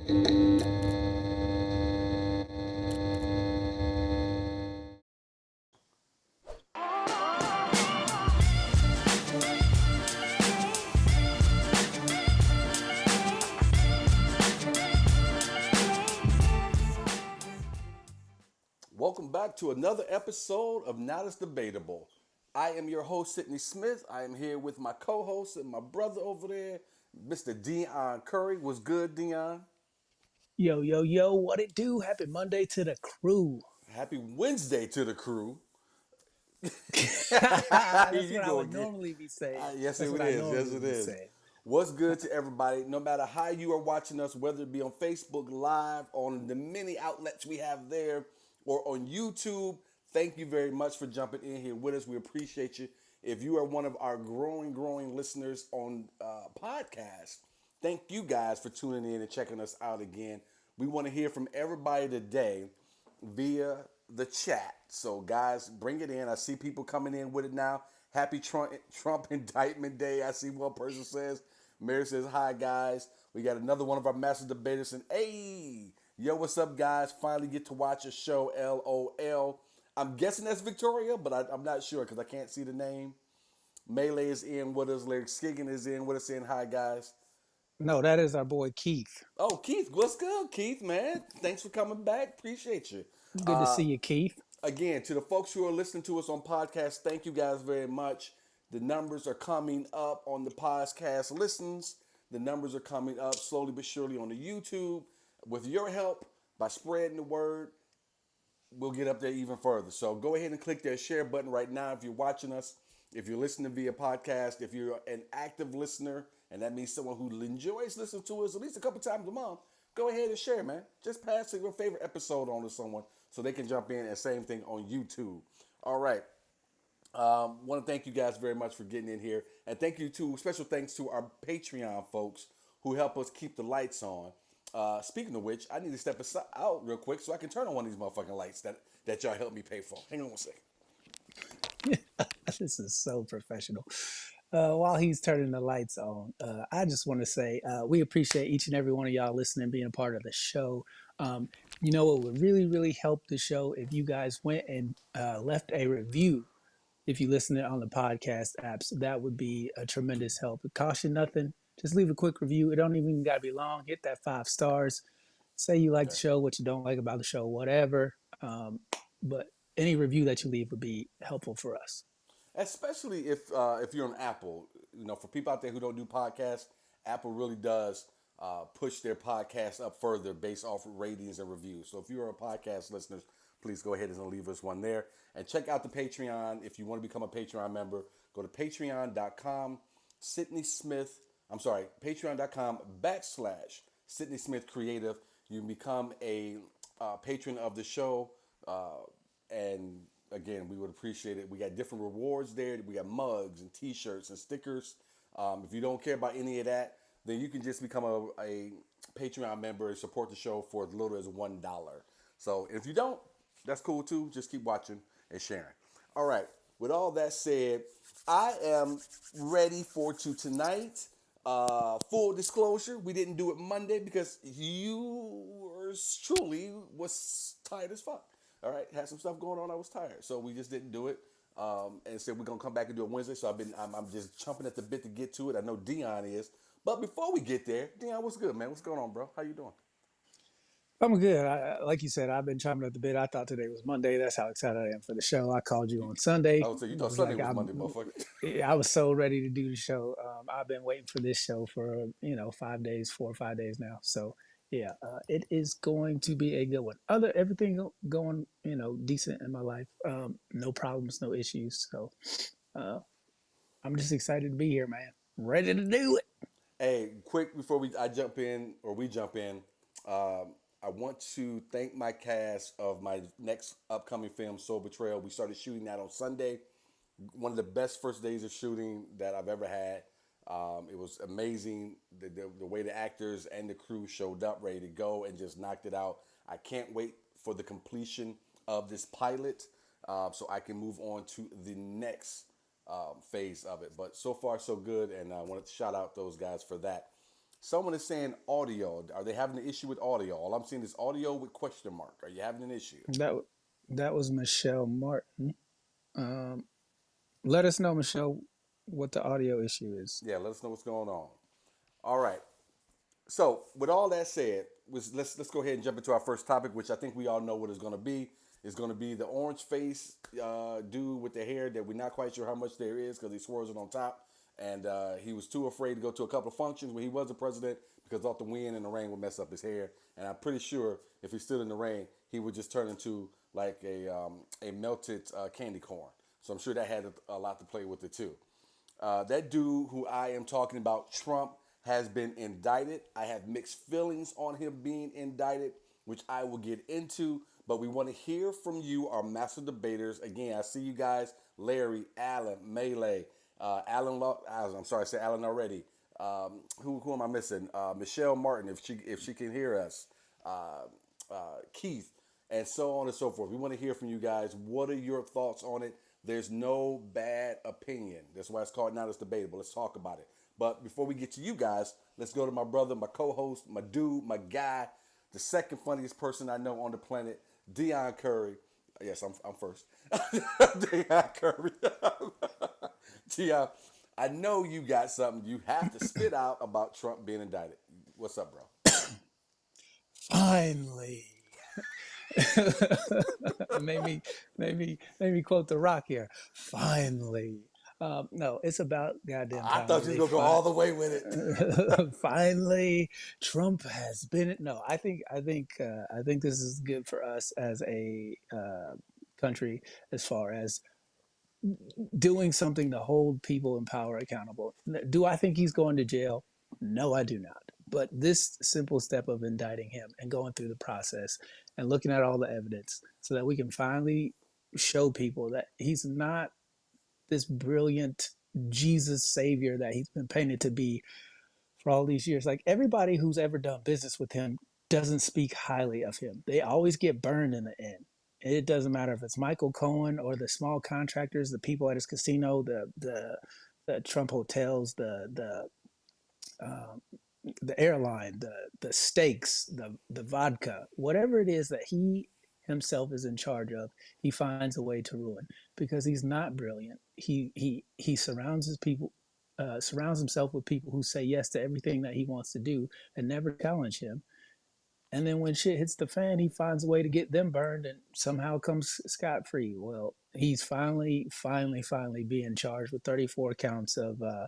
Welcome back to another episode of Not As Debatable. I am your host, Sidney Smith. I am here with my co-host and my brother over there, Mr. Deon Curry. What's good, Deon? Yo, yo, yo, what it do? Happy Monday to the crew. Happy Wednesday to the crew. Here That's you what I go would again. normally be saying. Yes, That's it what I is. Yes, normally it would be is. saying. What's good to everybody? No matter how you are watching us, whether it be on Facebook Live, on the many outlets we have there, or on YouTube, thank you very much for jumping in here with us. We appreciate you. If you are one of our growing listeners on podcast, thank you guys for tuning in and checking us out again. We want to hear from everybody today via the chat. So, guys, bring it in. I see people coming in with it now. Happy Trump Indictment Day. I see one person says. Mary says, hi, guys. We got another one of our master debaters. And, hey, yo, what's up, guys? Finally get to watch a show, LOL. I'm guessing that's Victoria, but I'm not sure because I can't see the name. Melee is in with us. Lyric Skiggin is in with us saying, hi, guys. No, that is our boy Keith. Oh, Keith, what's good, Keith, man? Thanks for coming back. Appreciate you. Good to see you, Keith. Again, to the folks who are listening to us on podcast, thank you guys very much. The numbers are coming up on the podcast listens. The numbers are coming up slowly but surely on the YouTube. With your help, by spreading the word, we'll get up there even further. So go ahead and click that share button right now if you're watching us. If you're listening via podcast, if you're an active listener, and that means someone who enjoys listening to us at least a couple times a month, go ahead and share, man. Just pass your favorite episode on to someone so they can jump in, and same thing on YouTube. All right. Want to thank you guys very much for getting in here. And thank you to, special thanks to our Patreon folks who help us keep the lights on. Speaking of which, I need to step out real quick so I can turn on one of these motherfucking lights that y'all helped me pay for. Hang on one second. This is so professional. While he's turning the lights on, I just want to say we appreciate each and every one of y'all listening, being a part of the show. You know what would really help the show if you guys went and left a review. If you listen to it on the podcast apps, that would be a tremendous help. It costs you nothing. Just leave a quick review. It don't even got to be long. Hit that 5 stars. Say you like the Okay. show, what you don't like about the show, whatever. But any review that you leave would be helpful for us. Especially if you're on Apple. You know, for people out there who don't do podcasts, Apple really does push their podcast up further based off of ratings and reviews. So if you're a podcast listener, please go ahead and leave us one there. And check out the Patreon. If you want to become a Patreon member, go to patreon.com, Sidney Smith, I'm sorry, patreon.com/ Sidney Smith Creative. You can become a patron of the show. And again, we would appreciate it. We got different rewards there. We got mugs and T-shirts and stickers. If you don't care about any of that, then you can just become a Patreon member and support the show for as little as $1. So if you don't, that's cool too. Just keep watching and sharing. All right. With all that said, I am ready for tonight. Full disclosure, we didn't do it Monday because yours truly was tired as fuck. All right, had some stuff going on. I was tired, so we just didn't do it. And said we're gonna come back and do it Wednesday. So I'm just chomping at the bit to get to it. I know Dion is, but before we get there, Dion, what's good, man? What's going on, bro? How you doing? I'm good. Like you said, I've been chomping at the bit. I thought today was Monday. That's how excited I am for the show. I called you on Sunday. I would say you thought Was Sunday like, was Monday, motherfucker. I was so ready to do the show. I've been waiting for this show for 5 days, 4 or 5 days now. So yeah, it is going to be a good one. Everything going decent in my life. No problems, no issues. So I'm just excited to be here, man. Ready to do it. Hey, quick before we jump in. I want to thank my cast of my next upcoming film, Soul Betrayal. We started shooting that on Sunday. One of the best first days of shooting that I've ever had. It was amazing the way the actors and the crew showed up ready to go and just knocked it out. I can't wait for the completion of this pilot so I can move on to the next phase of it. But so far, so good, and I wanted to shout out those guys for that. Someone is saying audio. Are they having an issue with audio? All I'm seeing is audio with question mark. Are you having an issue? That that was Michelle Martin. Um, Let us know, Michelle, what the audio issue is. Yeah, let us know what's going on. All right. So, with all that said, let's go ahead and jump into our first topic, which I think we all know what it's going to be. It's going to be the orange face dude with the hair that we're not quite sure how much there is because he swirls it on top, and he was too afraid to go to a couple of functions when he was the president because thought the wind and the rain would mess up his hair. And I'm pretty sure if he stood in the rain, he would just turn into like a melted candy corn. So I'm sure that had a lot to play with it too. That dude who I am talking about, Trump, has been indicted. I have mixed feelings on him being indicted, which I will get into. But we want to hear from you, our master debaters. Again, I see you guys: Larry, Alan, Melee, I'm sorry, I said Alan already. Who am I missing? Michelle Martin, if she can hear us. Keith, and so on and so forth. We want to hear from you guys. What are your thoughts on it? There's no bad opinion. That's why it's called Now It's Debatable. Let's talk about it. But before we get to you guys, let's go to my brother, my co-host, my dude, my guy, the second funniest person I know on the planet, Deon Curry. Yes, I'm first. Deon Curry. Deon, I know you got something you have to spit out about Trump being indicted. What's up, bro? Finally. Maybe quote The Rock here. Finally. No, it's about goddamn I time thought that you they were going to go all the way with it. finally Trump has been. No, I think this is good for us as a country as far as doing something to hold people in power accountable. Do I think he's going to jail? No, I do not. But this simple step of indicting him and going through the process and looking at all the evidence so that we can finally show people that he's not this brilliant Jesus savior that he's been painted to be for all these years. Like everybody who's ever done business with him doesn't speak highly of him. They always get burned in the end. It doesn't matter if it's Michael Cohen or the small contractors, the people at his casino, the Trump hotels, um, the airline, the steaks, the vodka, whatever it is that he himself is in charge of, he finds a way to ruin because he's not brilliant. He surrounds his people, surrounds himself with people who say yes to everything that he wants to do and never challenge him. And then when shit hits the fan, he finds a way to get them burned and somehow comes scot free. Well, he's finally being charged with 34 counts of uh,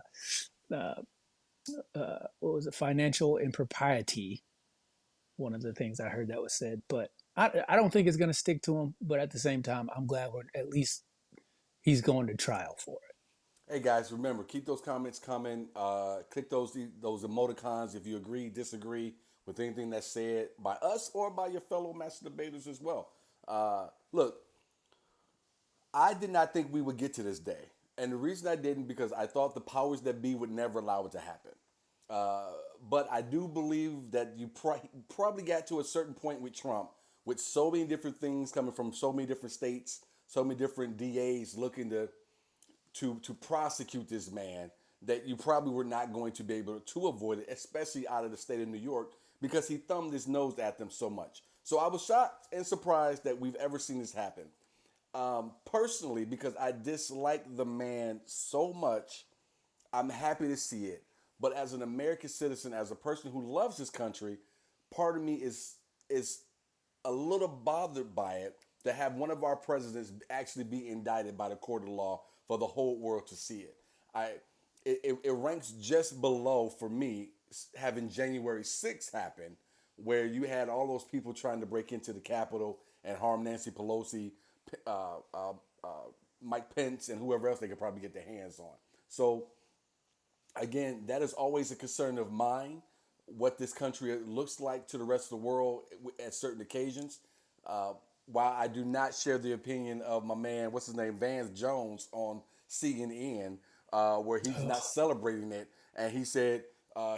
what was it, financial impropriety. One of the things I heard that was said, but I don't think it's going to stick to him. But at the same time, I'm glad we're at least he's going to trial for it. Hey guys, remember, keep those comments coming. Click those emoticons if you agree, disagree with anything that's said by us or by your fellow master debaters as well. Look, I did not think we would get to this day. And the reason I didn't, because I thought the powers that be would never allow it to happen. But I do believe that you probably got to a certain point with Trump, with so many different things coming from so many different states, so many different DAs looking to prosecute this man, that you probably were not going to be able to avoid it, especially out of the state of New York, because he thumbed his nose at them so much. So I was shocked and surprised that we've ever seen this happen. Personally, because I dislike the man so much, I'm happy to see it. But as an American citizen, as a person who loves this country, part of me is a little bothered by it to have one of our presidents actually be indicted by the court of law for the whole world to see it. It ranks just below for me having January 6th happen, where you had all those people trying to break into the Capitol and harm Nancy Pelosi, uh, uh, uh, Mike Pence, and whoever else they could probably get their hands on. So again, that is always a concern of mine, what this country looks like to the rest of the world at certain occasions. Uh, while I do not share the opinion of my man, what's his name, Vance Jones on CNN, where he's not celebrating it, and he said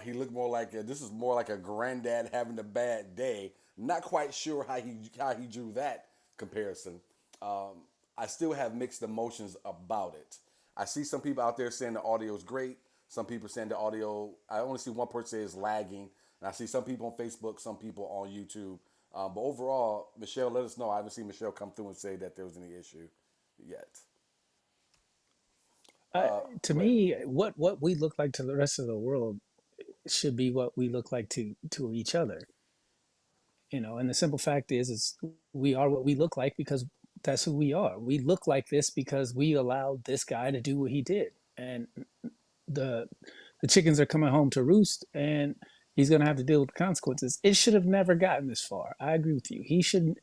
he looked more like this is more like a granddad having a bad day. Not quite sure how he drew that comparison. I still have mixed emotions about it. I see some people out there saying the audio is great. Some people saying the audio. I only see one person say it's lagging, and I see some people on Facebook, some people on YouTube. But overall, Michelle, let us know. I haven't seen Michelle come through and say that there was any issue yet. To Go ahead. me, what we look like to the rest of the world should be what we look like to each other. And the simple fact is we are what we look like because that's who we are. We look like this because we allowed this guy to do what he did, and the the chickens are coming home to roost, and he's going to have to deal with the consequences. It should have never gotten this far. I agree with you. He should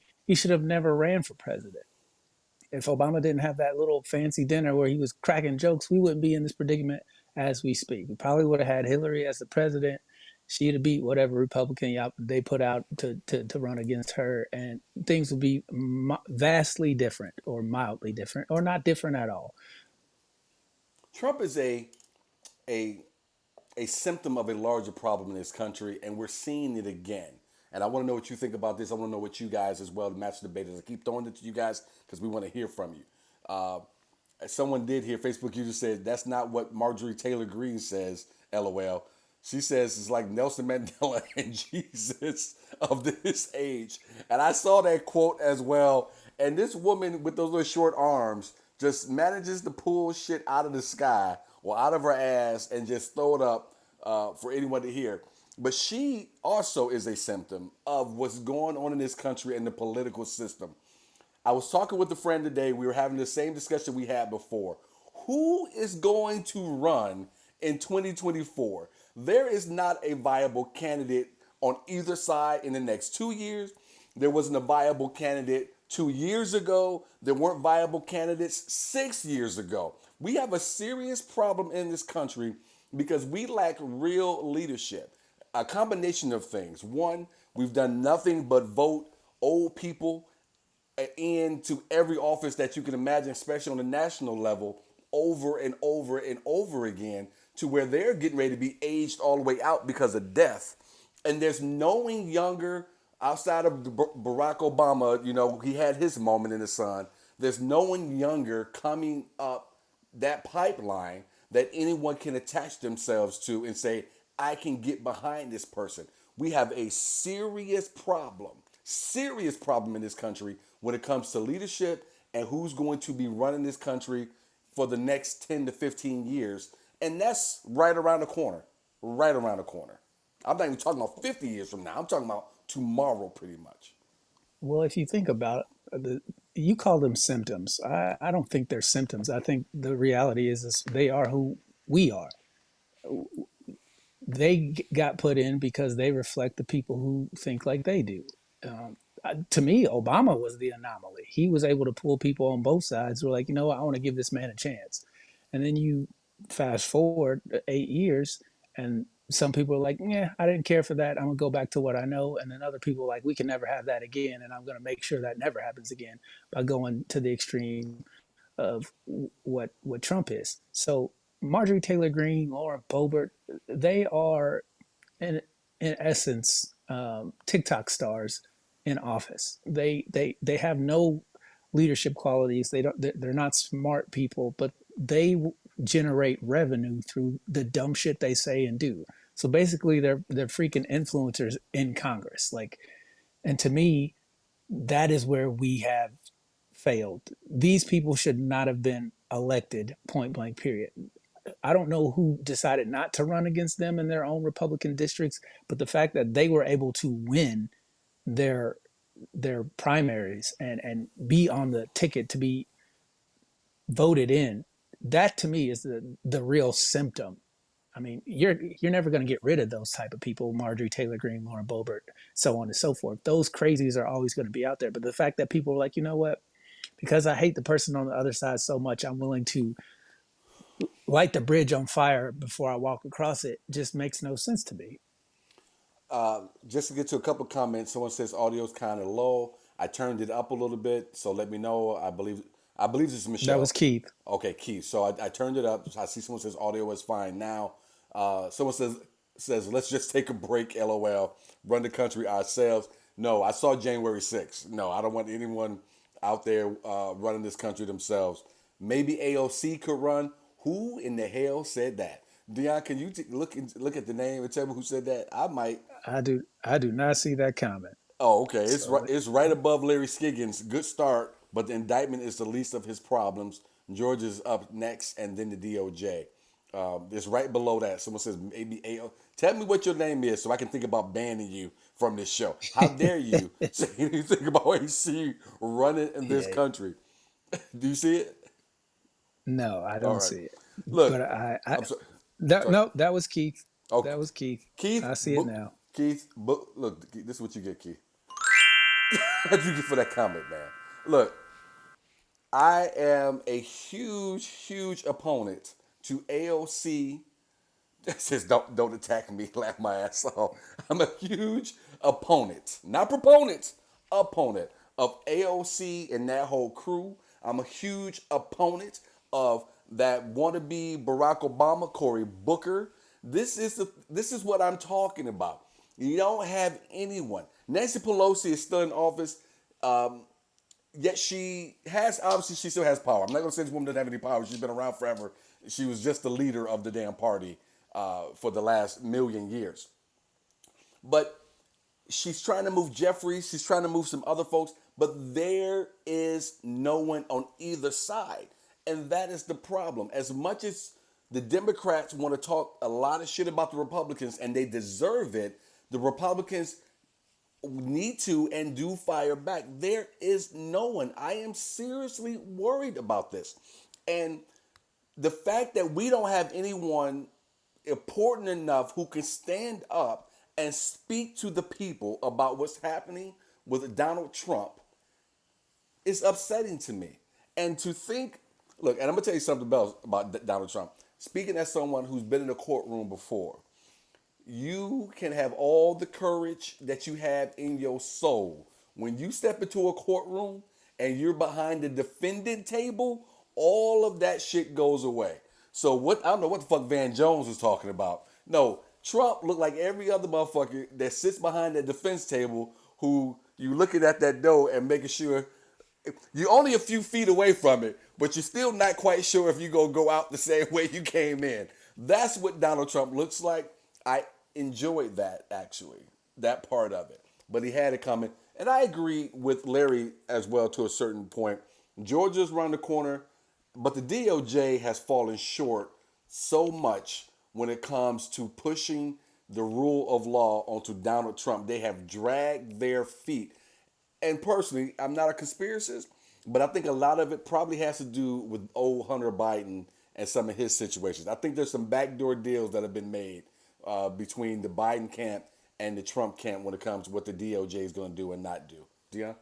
have never ran for president. If Obama didn't have that little fancy dinner where he was cracking jokes, we wouldn't be in this predicament as we speak. We probably would have had Hillary as the president. She'd have beat whatever Republican they put out to run against her, and things would be vastly different, or mildly different, or not different at all. Trump is a a symptom of a larger problem in this country, and we're seeing it again. And I want to know what you think about this. I want to know what you guys as well, the Master Debaters. I keep throwing it to you guys because we want to hear from you. Someone did hear Facebook user said that's not what Marjorie Taylor Greene says. LOL. She says it's like Nelson Mandela and Jesus of this age. And I saw that quote as well. And this woman with those little short arms just manages to pull shit out of the sky or out of her ass and just throw it up for anyone to hear. But she also is a symptom of what's going on in this country and the political system. I was talking with a friend today. We were having the same discussion we had before. Who is going to run in 2024? There is not a viable candidate on either side in the next 2 years. There wasn't a viable candidate 2 years ago. There weren't viable candidates 6 years ago. We have a serious problem in this country because we lack real leadership. A combination of things. One, we've done nothing but vote old people into every office that you can imagine, especially on the national level, over and over and over again, to where they're getting ready to be aged all the way out because of death. And there's no one younger outside of Barack Obama. You know, he had his moment in the sun. There's no one younger coming up that pipeline that anyone can attach themselves to and say, I can get behind this person. We have a serious problem in this country when it comes to leadership and who's going to be running this country for the next 10 to 15 years. And that's right around the corner. Right around the corner. I'm not even talking about 50 years from now. I'm talking about tomorrow, pretty much. Well, if you think about it, you call them symptoms. I don't think they're symptoms. I think the reality is they are who we are. They got put in because they reflect the people who think like they do. To me, Obama was the anomaly. He was able to pull people on both sides who were like, you know what, I want to give this man a chance. And then you fast forward 8 years, and some people are like, yeah, I didn't care for that. I'm going to go back to what I know. And then other people are like, we can never have that again. And I'm going to make sure that never happens again by going to the extreme of what Trump is. So Marjorie Taylor Greene, Lauren Boebert, they are in essence TikTok stars in office. They have no leadership qualities. They're not smart people, but they generate revenue through the dumb shit they say and do. So basically, they're freaking influencers in Congress. Like, and to me, that is where we have failed. These people should not have been elected. Point blank. Period. I don't know who decided not to run against them in their own Republican districts, but the fact that they were able to win their their primaries and be on the ticket to be voted in, that to me is the real symptom. I mean, you're never going to get rid of those type of people, Marjorie Taylor Greene, Lauren Boebert, so on and so forth. Those crazies are always going to be out there. But the fact that people are like, you know what, because I hate the person on the other side so much, I'm willing to light the bridge on fire before I walk across it, just makes no sense to me. Just to get to a couple comments, someone says audio's kind of low. I turned it up a little bit, so let me know. I believe this is That Michelle. was Keith. Okay, Keith. So I turned it up. I see someone says audio is fine now. Someone says let's just take a break. LOL. Run the country ourselves. No, I saw January 6th. No, I don't want anyone out there running this country themselves. Maybe AOC could run. Who in the hell said that? Deon, can you look at the name and tell me who said that? I might. I do not see that comment. Oh, okay. It's right. So It's right above Larry Skiggins. Good start, but the indictment is the least of his problems. Georgia's up next, and then the DOJ. It's right below that. Someone says maybe AO. Tell me what your name is so I can think about banning you from this show. How dare you say anything about AC running in this yeah, country? Do you see it? no, I All don't right. see it. But Look, I I'm sorry. that Sorry. no, that was Keith. Okay. That was Keith. Keith, I see it now. look, this is what you get, Keith. What you get for that comment, man? Look, I am a huge, huge opponent to AOC. It says don't attack me, laugh my ass off. I'm a huge opponent, not proponent, opponent of AOC and that whole crew. I'm a huge opponent of that wannabe Barack Obama, Cory Booker. This is what I'm talking about. You don't have anyone. Nancy Pelosi is still in office. Yet she has, obviously she still has power. I'm not gonna say this woman doesn't have any power. She's been around forever. She was just the leader of the damn party for the last million years. But she's trying to move Jeffries. She's trying to move some other folks. But there is no one on either side, and that is the problem. As much as the Democrats want to talk a lot of shit about the Republicans, and they deserve it, the Republicans need to and do fire back. There is no one. I am seriously worried about this. And the fact that we don't have anyone important enough who can stand up and speak to the people about what's happening with Donald Trump is upsetting to me. And to think, look, and I'm gonna tell you something else about Donald Trump. Speaking as someone who's been in a courtroom before, you can have all the courage that you have in your soul. When you step into a courtroom and you're behind the defendant table, all of that shit goes away. So what, I don't know what the fuck Van Jones was talking about. No, Trump looked like every other motherfucker that sits behind that defense table who you looking at that door and making sure you're only a few feet away from it, but you're still not quite sure if you're gonna go out the same way you came in. That's what Donald Trump looks like. I enjoyed that actually, that part of it. But he had it coming. And I agree with Larry as well to a certain point. Georgia's around the corner, but the DOJ has fallen short so much when it comes to pushing the rule of law onto Donald Trump. They have dragged their feet. And personally, I'm not a conspiracist, but I think a lot of it probably has to do with old Hunter Biden and some of his situations. I think there's some backdoor deals that have been made between the Biden camp and the Trump camp when it comes to what the DOJ is going to do and not do. Dion?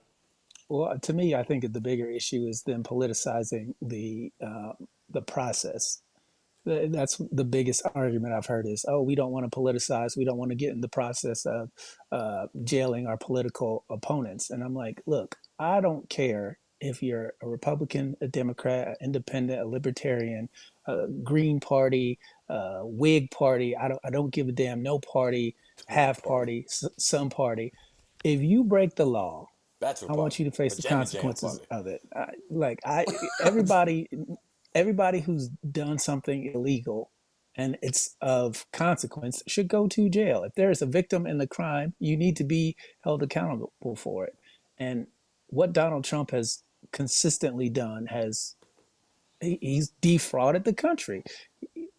Well, to me, I think the bigger issue is them politicizing the process. That's the biggest argument I've heard is, oh, we don't want to politicize. We don't want to get in the process of jailing our political opponents. And I'm like, look, I don't care if you're a Republican, a Democrat, an independent, a libertarian, a Green Party, Whig Party. I don't give a damn. No party, Whig half Party. party, some party. If you break the law, Bachelor I want Party. you to face the Pajama Jam consequences Party. of it. Everybody who's done something illegal and it's of consequence should go to jail. If there is a victim in the crime, you need to be held accountable for it. And what Donald Trump has consistently done he's defrauded the country.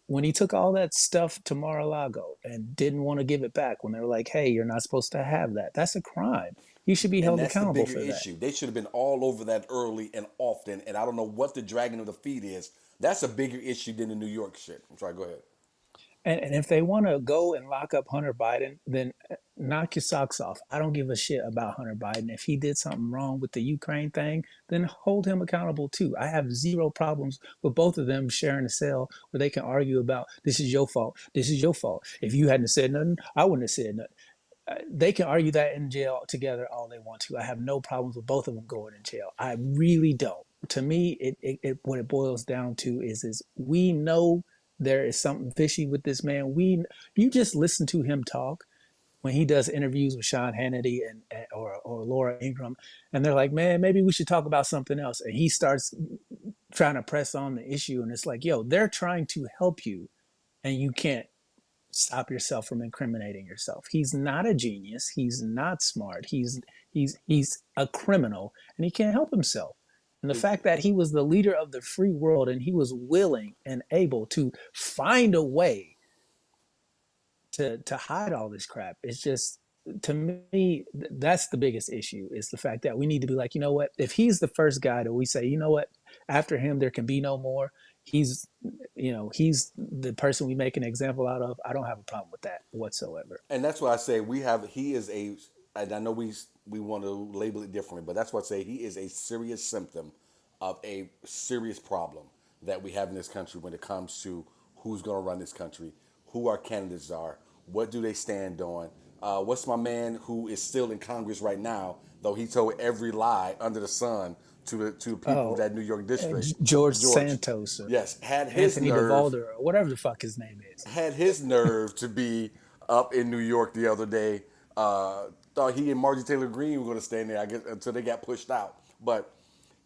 When he took all that stuff to Mar-a-Lago and didn't want to give it back when they were like, hey, you're not supposed to have that. That's a crime. He should be And held that's the accountable bigger for that. issue. They should have been all over that early and often. And I don't know what the dragging of the feet is. That's a bigger issue than the New York shit. I'm sorry, go ahead. And if they want to go and lock up Hunter Biden, then knock your socks off. I don't give a shit about Hunter Biden. If he did something wrong with the Ukraine thing, then hold him accountable too. I have zero problems with both of them sharing a cell where they can argue about this is your fault. This is your fault. If you hadn't said nothing, I wouldn't have said nothing. They can argue that in jail together all they want to. I have no problems with both of them going in jail. I really don't. To me, what it boils down to is we know there is something fishy with this man. You just listen to him talk when he does interviews with Sean Hannity or Laura Ingraham, and they're like, man, maybe we should talk about something else. And he starts trying to press on the issue, and it's like, yo, they're trying to help you and you can't stop yourself from incriminating yourself. He's not a genius. He's not smart. He's a criminal, and he can't help himself. And the fact that he was the leader of the free world and he was willing and able to find a way to hide all this crap, it's just, to me, that's the biggest issue, is the fact that we need to be like, you know what, if he's the first guy that we say, you know what, after him there can be no more, he's, he's the person we make an example out of, I don't have a problem with that whatsoever. And that's why I say he is a, and I know we want to label it differently, but that's why I say he is a serious symptom of a serious problem that we have in this country when it comes to who's going to run this country, who our candidates are, what do they stand on. What's my man who is still in Congress right now, though he told every lie under the sun to the people of Oh, that New York district. George George, Santos or yes, had his Anthony nerve DeValder or whatever the fuck his name is. to be up in New York the other day. Thought he and Marjorie Taylor Greene were going to stand there, I guess, until they got pushed out. But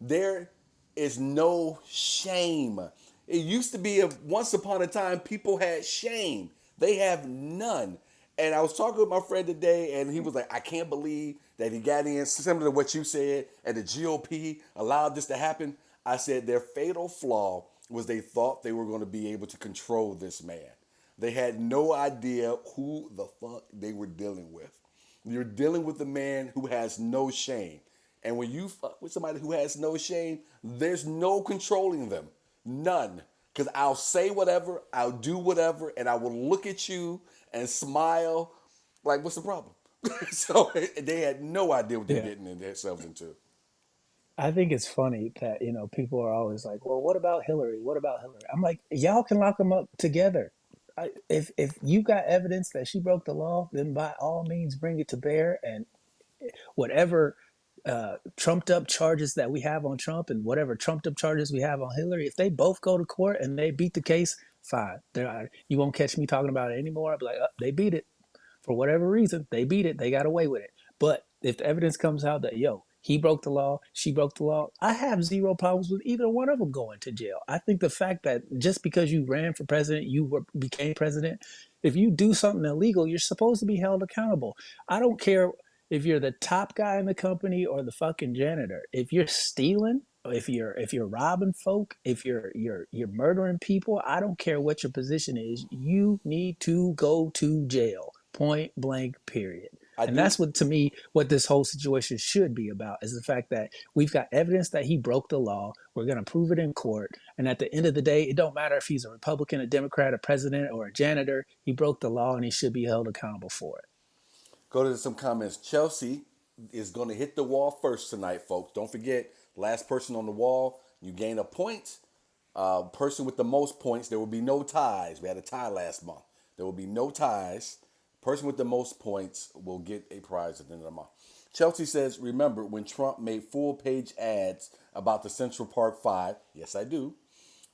there is no shame. It used to be once upon a time people had shame. They have none. And I was talking with my friend today, and he was like, I can't believe that he got in, similar to what you said, and the GOP allowed this to happen. I said their fatal flaw was they thought they were going to be able to control this man. They had no idea who the fuck they were dealing with. You're dealing with a man who has no shame. And when you fuck with somebody who has no shame, there's no controlling them. None. Because I'll say whatever, I'll do whatever, and I will look at you and smile like, what's the problem? So they had no idea what they're Yeah. getting themselves into. I think it's funny that, people are always like, well, what about Hillary? What about Hillary? I'm like, y'all can lock them up together. If you got evidence that she broke the law, then by all means bring it to bear. And whatever trumped up charges that we have on Trump and whatever trumped up charges we have on Hillary, if they both go to court and they beat the case, fine. You won't catch me talking about it anymore. I'll be like, oh, they beat it. For whatever reason, they beat it. They got away with it. But if the evidence comes out that, yo, he broke the law, she broke the law, I have zero problems with either one of them going to jail. I think the fact that just because you ran for president, became president, if you do something illegal, you're supposed to be held accountable. I don't care if you're the top guy in the company or the fucking janitor. If you're stealing, if you're robbing folk, if you're murdering people, I don't care what your position is. You need to go to jail. Point blank, period. I And do. that's what, to me, what this whole situation should be about, is the fact that we've got evidence that he broke the law. We're going to prove it in court. And at the end of the day, it don't matter if he's a Republican, a Democrat, a president, or a janitor. He broke the law and he should be held accountable for it. Go to some comments. Chelsea is going to hit the wall first tonight, folks. Don't forget, last person on the wall, you gain a point. Person with the most points, there will be no ties. We had a tie last month. There will be no ties. Person with the most points will get a prize at the end of the month. Chelsea says, remember when Trump made full-page ads about the Central Park Five? Yes, I do.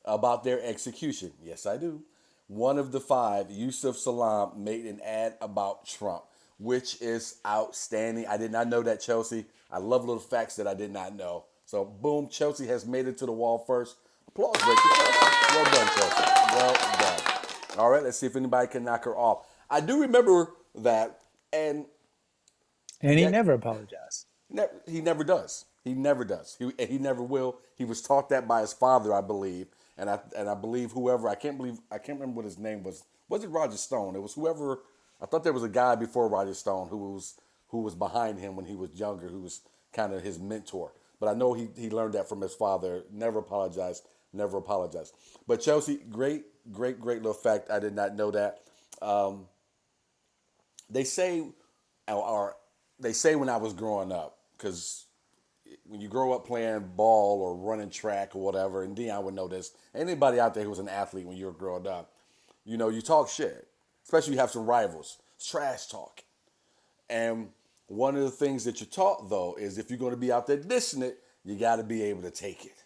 About their execution? Yes, I do. One of the five, Yusuf Salam, made an ad about Trump, which is outstanding. I did not know that, Chelsea. I love little facts that I did not know. So, boom, Chelsea has made it to the wall first. Applause, Rachel. Well done, Chelsea. Well done. All right, let's see if anybody can knock her off. I do remember that, and And he that never apologized. he never does. He never does. He never will. He was taught that by his father, I believe, and I believe whoever, I can't remember what his name was. Was it Roger Stone? It was whoever. I thought there was a guy before Roger Stone who was behind him when he was younger, who was kind of his mentor. But I know he learned that from his father. Never apologize. Never apologize. But Chelsea, great little fact. I did not know that. They say, or they say when I was growing up, because when you grow up playing ball or running track or whatever, and Deon would know this, anybody out there who was an athlete when you were growing up, you talk shit. Especially you have some rivals. It's trash talk. And one of the things that you're taught, though, is if you're going to be out there dissing it, you got to be able to take it.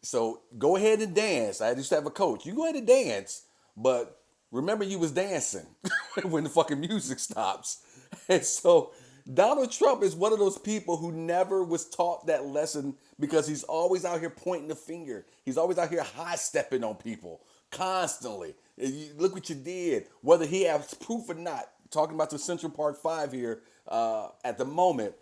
So go ahead and dance. I used to have a coach. You go ahead and dance, but remember you was dancing when the fucking music stops. And so Donald Trump is one of those people who never was taught that lesson because he's always out here pointing the finger. He's always out here high stepping on people, constantly. Look what you did. Whether he has proof or not. Talking about the Central Park Five here at the moment.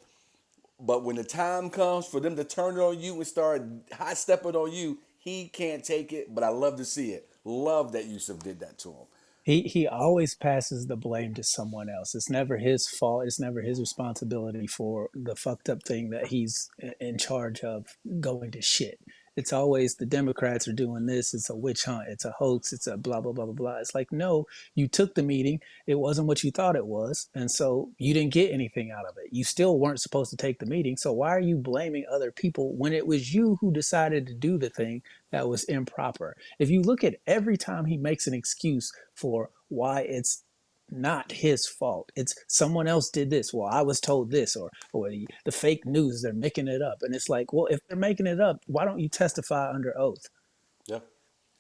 But when the time comes for them to turn it on you and start high stepping on you, he can't take it. But I love to see it. Love that Yusuf did that to him. He always passes the blame to someone else. It's never his fault. It's never his responsibility for the fucked up thing that he's in charge of going to shit. It's always the Democrats are doing this. It's a witch hunt. It's a hoax. It's a blah blah blah blah blah. It's like, no, you took the meeting. It wasn't what you thought it was, and so you didn't get anything out of it. You still weren't supposed to take the meeting. So why are you blaming other people when it was you who decided to do the thing that was improper? If you look at every time he makes an excuse for why it's not his fault. It's someone else did this. Well, I was told this, or the fake news, they're making it up. And it's like, well, if they're making it up, why don't you testify under oath? Yeah,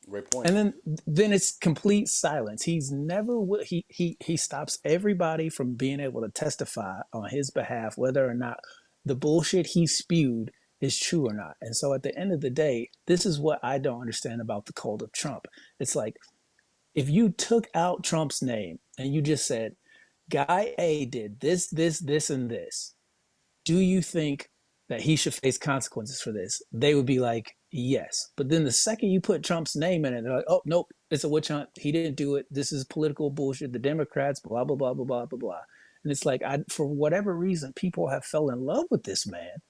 great point. And then it's complete silence. He's never he stops everybody from being able to testify on his behalf, whether or not the bullshit he spewed is true or not. And so at the end of the day, this is what I don't understand about the cult of Trump. It's like, if you took out Trump's name and you just said, Guy A did this, this, this, and this, do you think that he should face consequences for this? They would be like, yes. But then the second you put Trump's name in it, they're like, oh, nope, it's a witch hunt. He didn't do it. This is political bullshit. The Democrats, blah, blah, blah, blah, blah, blah, blah. And it's like, for whatever reason, people have fell in love with this man.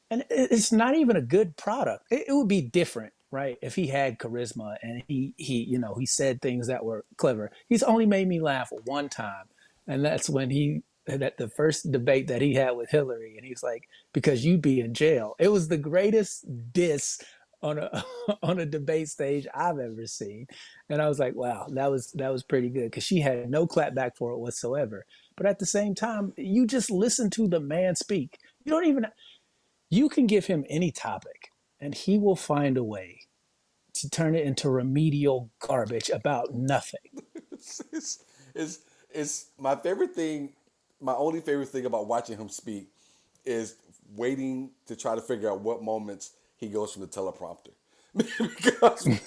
And it's not even a good product. It would be different, right, if he had charisma and he said things that were clever. He's only made me laugh one time, and that's when that the first debate that he had with Hillary, and he's like, because you'd be in jail. It was the greatest diss on a on a debate stage I've ever seen. And I was like, wow, that was pretty good, because she had no clapback for it whatsoever. But at the same time, you just listen to the man speak. You can give him any topic and he will find a way to turn it into remedial garbage about nothing. it's, it's, it's my favorite thing. My only favorite thing about watching him speak is waiting to try to figure out what moments he goes from the teleprompter. Because when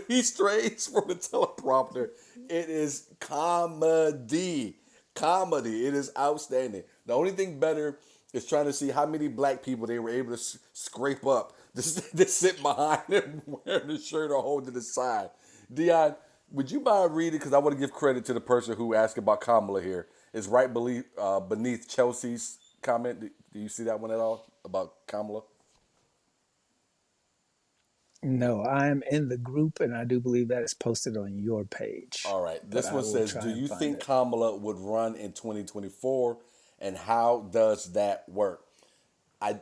he strays from the teleprompter, it is comedy. Comedy. It is outstanding. The only thing better is trying to see how many black people they were able to scrape up to sit behind him wearing the shirt or holding the side. Deon, would you mind reading? Because I want to give credit to the person who asked about Kamala here. It's right beneath Chelsea's comment. Do you see that one at all about Kamala? No, I'm in the group, and I do believe that is posted on your page. All right. But This I one will says, try do and you find think it. Kamala would run in 2024, and how does that work?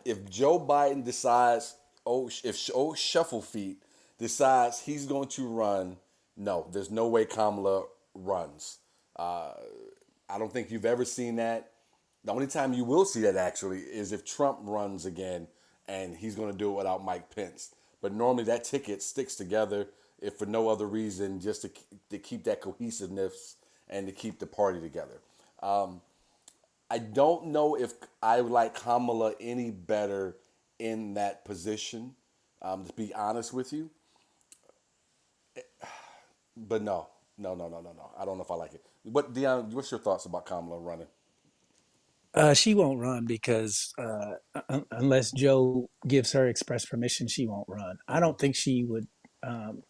If Joe Biden decides, if old Shuffle Feet decides he's going to run, no, there's no way Kamala runs. I don't think you've ever seen that. The only time you will see that actually is if Trump runs again, and he's going to do it without Mike Pence. But normally that ticket sticks together, if for no other reason, just to keep that cohesiveness and to keep the party together. I don't know if I like Kamala any better in that position, to be honest with you. But no. I don't know if I like it. But Deon, what's your thoughts about Kamala running? She won't run because unless Joe gives her express permission, she won't run. I don't think she would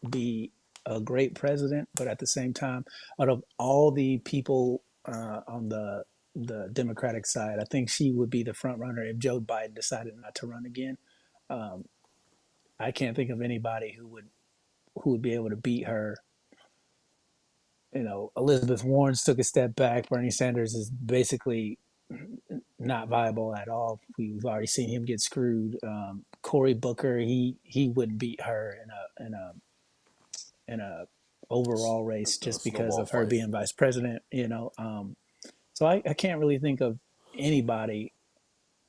be a great president, but at the same time, out of all the people on the Democratic side, I think she would be the front runner if Joe Biden decided not to run again. Um, I can't think of anybody who would be able to beat her. Elizabeth Warren's took a step back. Bernie Sanders is basically not viable at all. We've already seen him get screwed. Cory Booker, he wouldn't beat her in a overall race A just because snowball of her fight. being vice president. So I can't really think of anybody.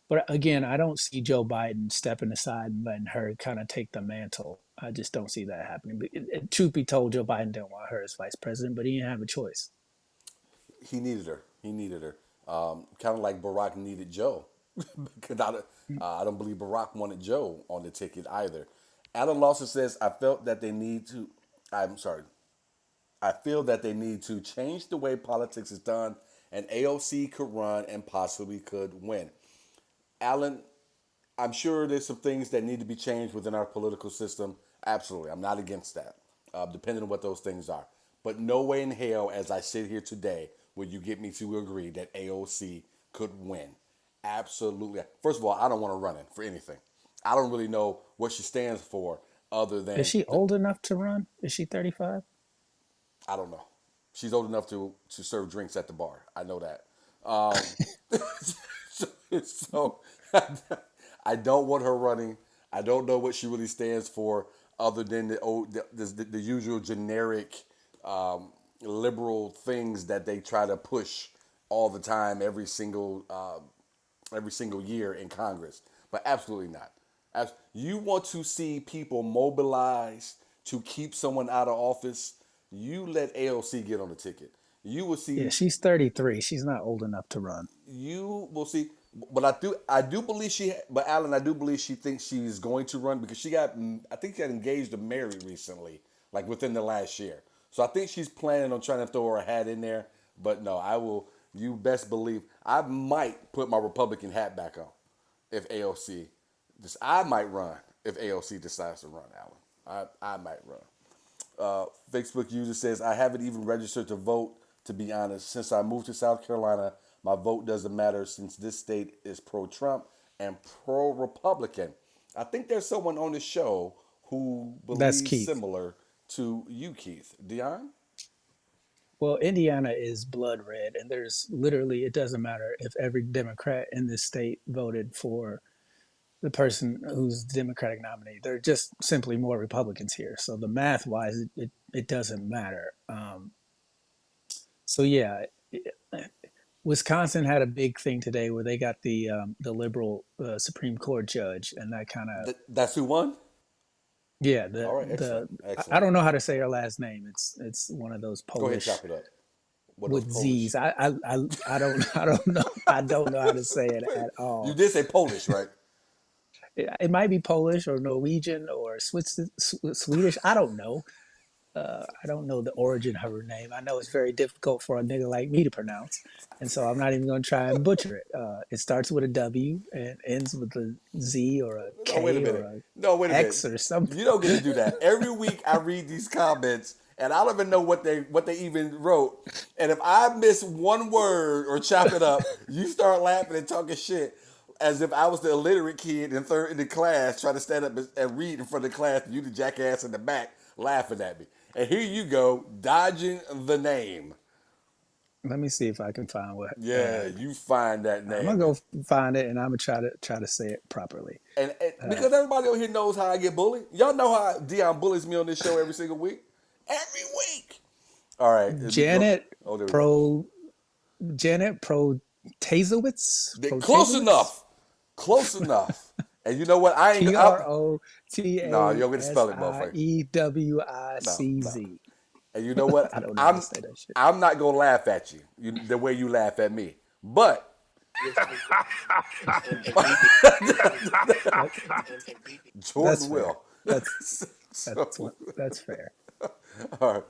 But again, I don't see Joe Biden stepping aside and letting her kind of take the mantle. I just don't see that happening. But truth be told, Joe Biden didn't want her as vice president, but he didn't have a choice. He needed her. He needed her. Kind of like Barack needed Joe. Because I don't believe Barack wanted Joe on the ticket either. Alan Lawson says, I'm sorry. I feel that they need to change the way politics is done, and AOC could run and possibly could win. Alan, I'm sure there's some things that need to be changed within our political system. Absolutely. I'm not against that, depending on what those things are. But no way in hell, as I sit here today, will you get me to agree that AOC could win. Absolutely. First of all, I don't want to run it for anything. I don't really know what she stands for other Is than, she old enough to run? Is she 35? I don't know. She's old enough to serve drinks at the bar. I know that. Um, so I don't want her running. I don't know what she really stands for, other than the usual generic liberal things that they try to push all the time, every single year in Congress. But absolutely not. You want to see people mobilize to keep someone out of office? You let AOC get on the ticket. You will Yeah, see she's 33. She's not old enough to run. you will see. But I do believe she. But Alan, I do believe she thinks she's going to run because I think she got engaged or married recently, like within the last year. So I think she's planning on trying to throw her hat in there. But no, I will. You best believe I might put my Republican hat back on if AOC. I might run if AOC decides to run, Alan. I might run. Facebook user says, I haven't even registered to vote, to be honest. Since I moved to South Carolina, my vote doesn't matter since this state is pro-Trump and pro-Republican. I think there's someone on the show who That's believes Keith. similar to you, Keith. Dion? Well, Indiana is blood red, and there's literally, it doesn't matter if every Democrat in this state voted for the person who's the Democratic nominee. There are just simply more Republicans here. So the math wise, it doesn't matter. So yeah, Wisconsin had a big thing today where they got the liberal Supreme Court judge, and that kind of That's who won? yeah All right, excellent. I Excellent. don't know how to say her last name. It's one of those Go ahead, Polish chop it up. What those with Polish? Z's. I don't know I don't know how to say it at You all. did say Polish, right? It might be Polish or Norwegian or Swedish. I don't know. I don't know the origin of her name. I know it's very difficult for a nigga like me to pronounce, and so I'm not even going to try and butcher it. It starts with a W and ends with a Z or a No, wait a K or minute. a No, wait a minute. X or something. You don't get to do that. Every week I read these comments and I don't even know what they even wrote. And if I miss one word or chop it up, you start laughing and talking shit as if I was the illiterate kid in the class trying to stand up and read in front of the class and you the jackass in the back laughing at me. And here you go, dodging the name. Let me see if I can find what. Yeah, you find that I'm gonna name. go find it, and I'm gonna try to say it properly. And because everybody on here knows how I get bullied. Y'all know how Dion bullies me on this show every single week. Every week. All right. Janet Oh, there we go. Pro Janet Protasiewicz Close Protasiewicz enough. Close enough. And you know what? I ain't. P R O T No, you A don't get to S spell it, I motherfucker. E W I No, C no. Z. And you know what? I don't know how to I'm say that shit. I'm not gonna laugh at you, the way you laugh at me. But That, that's Jordan fair. will. That's So, that's fair. all right.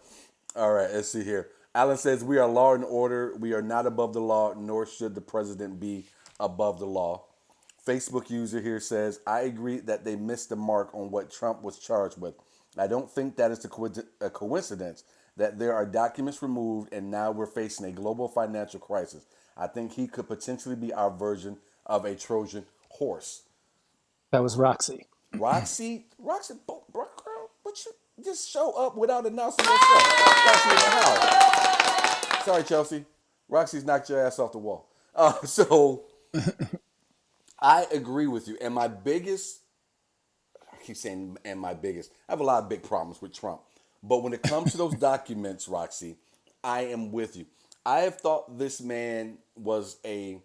All right, let's see here. Alan says, we are law and order. We are not above the law, nor should the president be above the law. Facebook user here says, I agree that they missed the mark on what Trump was charged with. I don't think that is a coincidence that there are documents removed and now we're facing a global financial crisis. I think he could potentially be our version of a Trojan horse. That was Roxy. Roxy, girl, but you just show up without announcing yourself. Roxy in the house. Sorry, Chelsea. Roxy's knocked your ass off the wall. So I agree with you. And my biggest, I keep saying, and my biggest, I have a lot of big problems with Trump. But when it comes to those documents, Roxy, I am with you. I have thought this man was a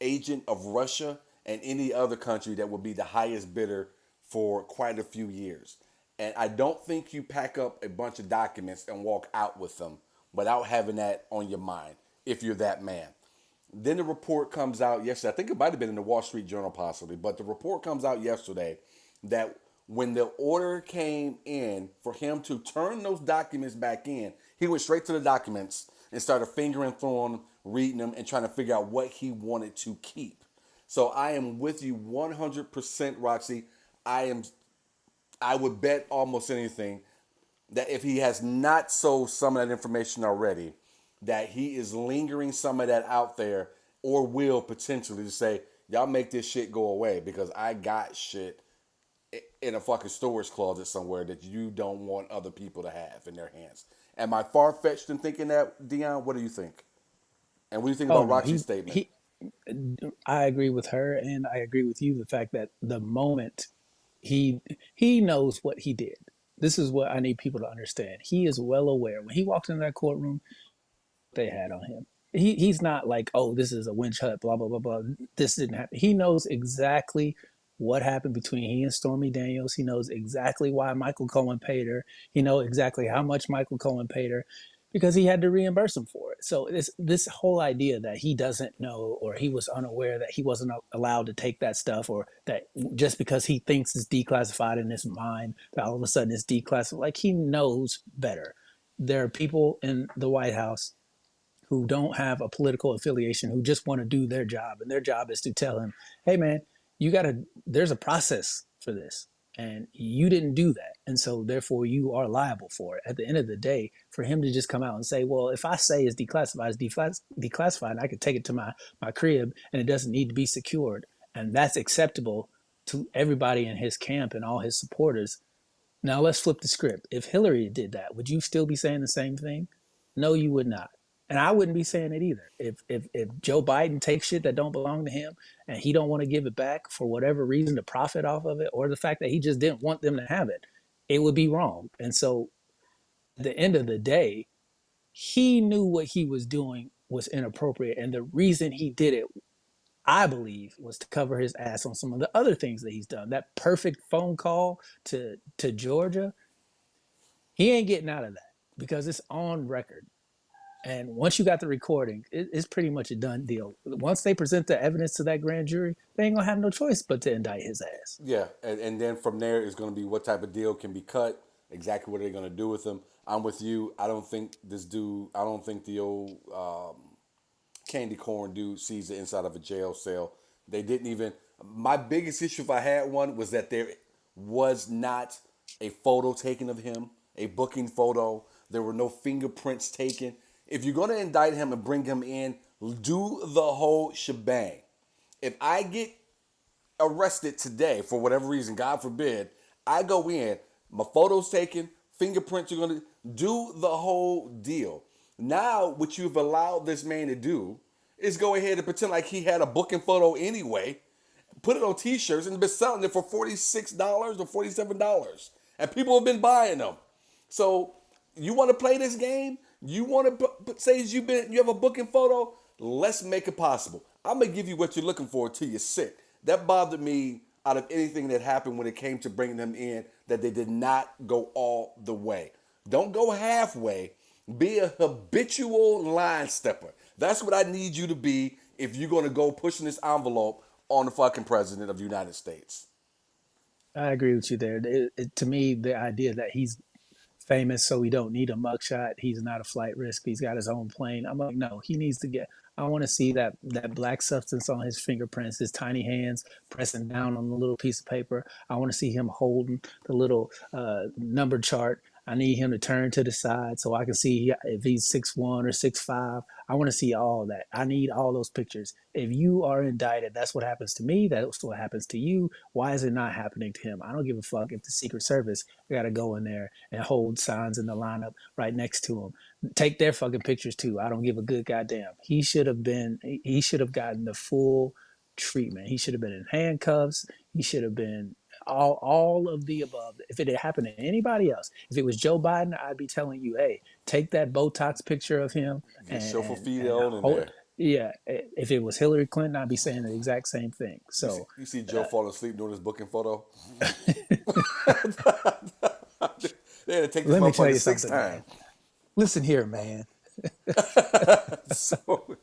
agent of Russia and any other country that would be the highest bidder for quite a few years. And I don't think you pack up a bunch of documents and walk out with them without having that on your mind if you're that man. Then the report comes out yesterday. I think it might have been in the Wall Street Journal possibly, but the report comes out yesterday that When the order came in for him to turn those documents back in, he went straight to the documents and started fingering through them, reading them, and trying to figure out what he wanted to keep. So I am with you 100%, Roxy. I would bet almost anything that if he has not sold some of that information already, that he is lingering some of that out there or will potentially say, y'all make this shit go away because I got shit in a fucking storage closet somewhere that you don't want other people to have in their hands. Am I far-fetched in thinking that, Deon? What do you think? And what do you think Oh about no, Roxy's statement? I agree with her, and I agree with you. The fact that the moment he knows what he did. This is what I need people to understand. He is well aware when he walked into that courtroom. They had on him. He's not like, oh, this is a witch hunt, blah blah blah blah. This didn't happen. He knows exactly what happened between he and Stormy Daniels. He knows exactly why Michael Cohen paid her. He knows exactly how much Michael Cohen paid her because he had to reimburse him for it. So this whole idea that he doesn't know or he was unaware that he wasn't allowed to take that stuff or that just because he thinks it's declassified in his mind that all of a sudden it's declassified, like he knows better. There are people in the White House who don't have a political affiliation, who just want to do their job. And their job is to tell him, hey, man, there's a process for this. And you didn't do that. And so therefore you are liable for it. At the end of the day, for him to just come out and say, well, if I say it's declassified, it's declassified, and I could take it to my crib and it doesn't need to be secured. And that's acceptable to everybody in his camp and all his supporters. Now let's flip the script. If Hillary did that, would you still be saying the same thing? No, you would not. And I wouldn't be saying it either. If Joe Biden takes shit that don't belong to him and he don't want to give it back for whatever reason to profit off of it, or the fact that he just didn't want them to have it, it would be wrong. And so at the end of the day, he knew what he was doing was inappropriate. And the reason he did it, I believe, was to cover his ass on some of the other things that he's done. That perfect phone call to Georgia, he ain't getting out of that because it's on record. And once you got the recording, it's pretty much a done deal. Once they present the evidence to that grand jury, they ain't gonna have no choice but to indict his ass. Yeah, and then from there is going to be what type of deal can be cut, exactly what they're going to do with him. I'm with you. I don't think this dude, I don't think the old candy corn dude sees the inside of a jail cell. They didn't even. My biggest issue, if I had one, was that there was not a photo taken of him, a booking photo. There were no fingerprints taken. If you're going to indict him and bring him in, do the whole shebang. If I get arrested today for whatever reason, God forbid, I go in, my photos taken, fingerprints are going to do the whole deal. Now, what you've allowed this man to do is go ahead and pretend like he had a booking photo anyway, put it on t-shirts and been selling it for $46 or $47. And people have been buying them. So you want to play this game? You want to say you have a booking photo? Let's make it possible. I'm going to give you what you're looking for until you're sick. That bothered me out of anything that happened when it came to bringing them in, that they did not go all the way. Don't go halfway. Be a habitual line stepper. That's what I need you to be if you're going to go pushing this envelope on the fucking president of the United States. I agree with you there. To me, the idea that he's famous, so we don't need a mugshot. He's not a flight risk. He's got his own plane. I'm like, no, he needs to get. I want to see that black substance on his fingerprints, his tiny hands pressing down on the little piece of paper. I want to see him holding the little number chart. I need him to turn to the side so I can see if he's 6'1" or 6'5". I want to see all that. I need all those pictures. If you are indicted, that's what happens to me. That's what happens to you. Why is it not happening to him? I don't give a fuck if the Secret Service got to go in there and hold signs in the lineup right next to him. Take their fucking pictures too. I don't give a good goddamn. He should have gotten the full treatment. He should have been in handcuffs. He should have been all of the above. If it had happened to anybody else, if it was Joe Biden, I'd be telling you, hey, take that Botox picture of him and chauffeur feet on in there. Yeah, if it was Hillary Clinton, I'd be saying the exact same thing. So you see Joe fall asleep during his booking photo. They had to take this motherfucker 6 times. Listen here, man. So,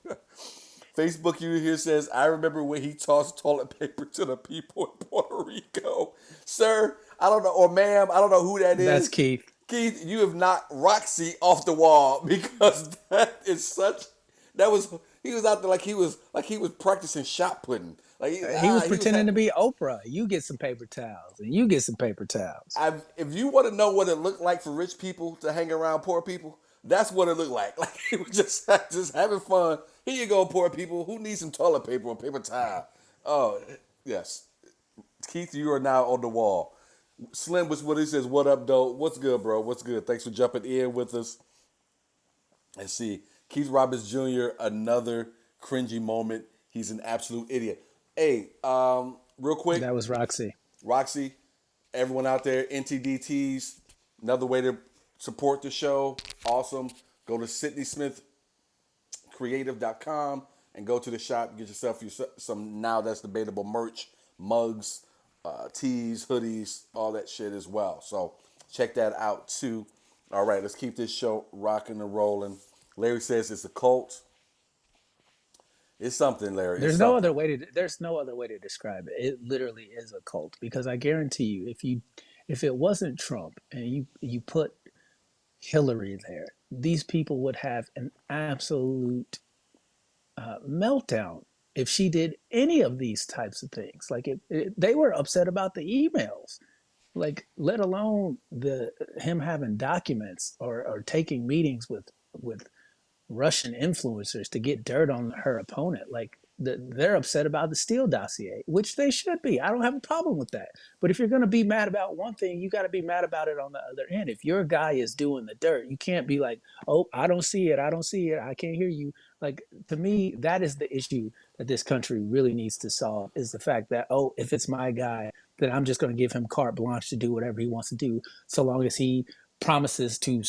Facebook user here says, I remember when he tossed toilet paper to the people in Puerto Rico. Sir, I don't know, or ma'am, I don't know who that That's is. Keith. Keith, you have knocked Roxy off the wall because that is such. That was he was out there like he was practicing shot putting. Like He was he was pretending to be Oprah. You get some paper towels, and you get some paper towels. if you want to know what it looked like for rich people to hang around poor people, that's what it looked like. Like he was just having fun. Here you go, poor people. Who needs some toilet paper or paper towel? Oh yes, Keith, you are now on the wall. Slim, which what he says, what up, dope? What's good, bro? What's good? Thanks for jumping in with us. And see, Keith Roberts Jr., another cringy moment. He's an absolute idiot. Hey, real quick, That was Roxy. Roxy, everyone out there, NTDTs, another way to support the show. Awesome. Go to SydneySmithCreative.com and go to the shop. Get yourself some Now That's Debatable merch, mugs, tees, hoodies, all that shit as well. So check that out too. All right, let's keep this show rocking and rolling. Larry says it's a cult. It's something, Larry. It's something. There's no other way to describe it. It literally is a cult because I guarantee you, if it wasn't Trump and you put Hillary there, these people would have an absolute meltdown if she did any of these types of things. Like they were upset about the emails, like let alone the him having documents or taking meetings with Russian influencers to get dirt on her opponent. Like they're upset about the Steele dossier, which they should be. I don't have a problem with that. But if you're going to be mad about one thing, you got to be mad about it on the other end. If your guy is doing the dirt, you can't be like, oh, I don't see it. I don't see it. I can't hear you. Like, to me, that is the issue that this country really needs to solve is the fact that, oh, if it's my guy, then I'm just going to give him carte blanche to do whatever he wants to do, so long as he promises to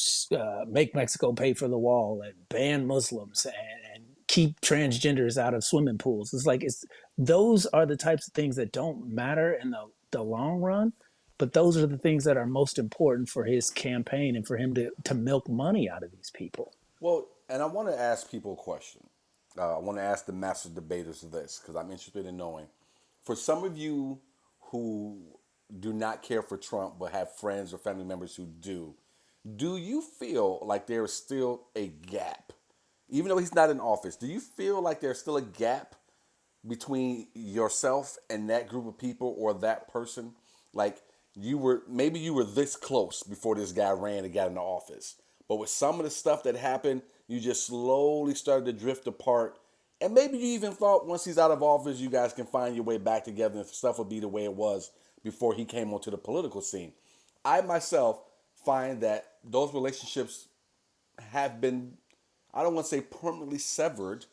make Mexico pay for the wall and ban Muslims and keep transgenders out of swimming pools. It's like those are the types of things that don't matter in the long run, but those are the things that are most important for his campaign and for him to milk money out of these people. Well, and I want to ask people a question. I want to ask the master debaters this because I'm interested in knowing. For some of you who do not care for Trump but have friends or family members who do you feel like there is still a gap? Even though he's not in office, do you feel like there's still a gap between yourself and that group of people or that person? Like maybe you were this close before this guy ran and got into office. But with some of the stuff that happened, you just slowly started to drift apart. And maybe you even thought once he's out of office, you guys can find your way back together and stuff will be the way it was before he came onto the political scene. I myself find that those relationships have been, I don't want to say permanently severed,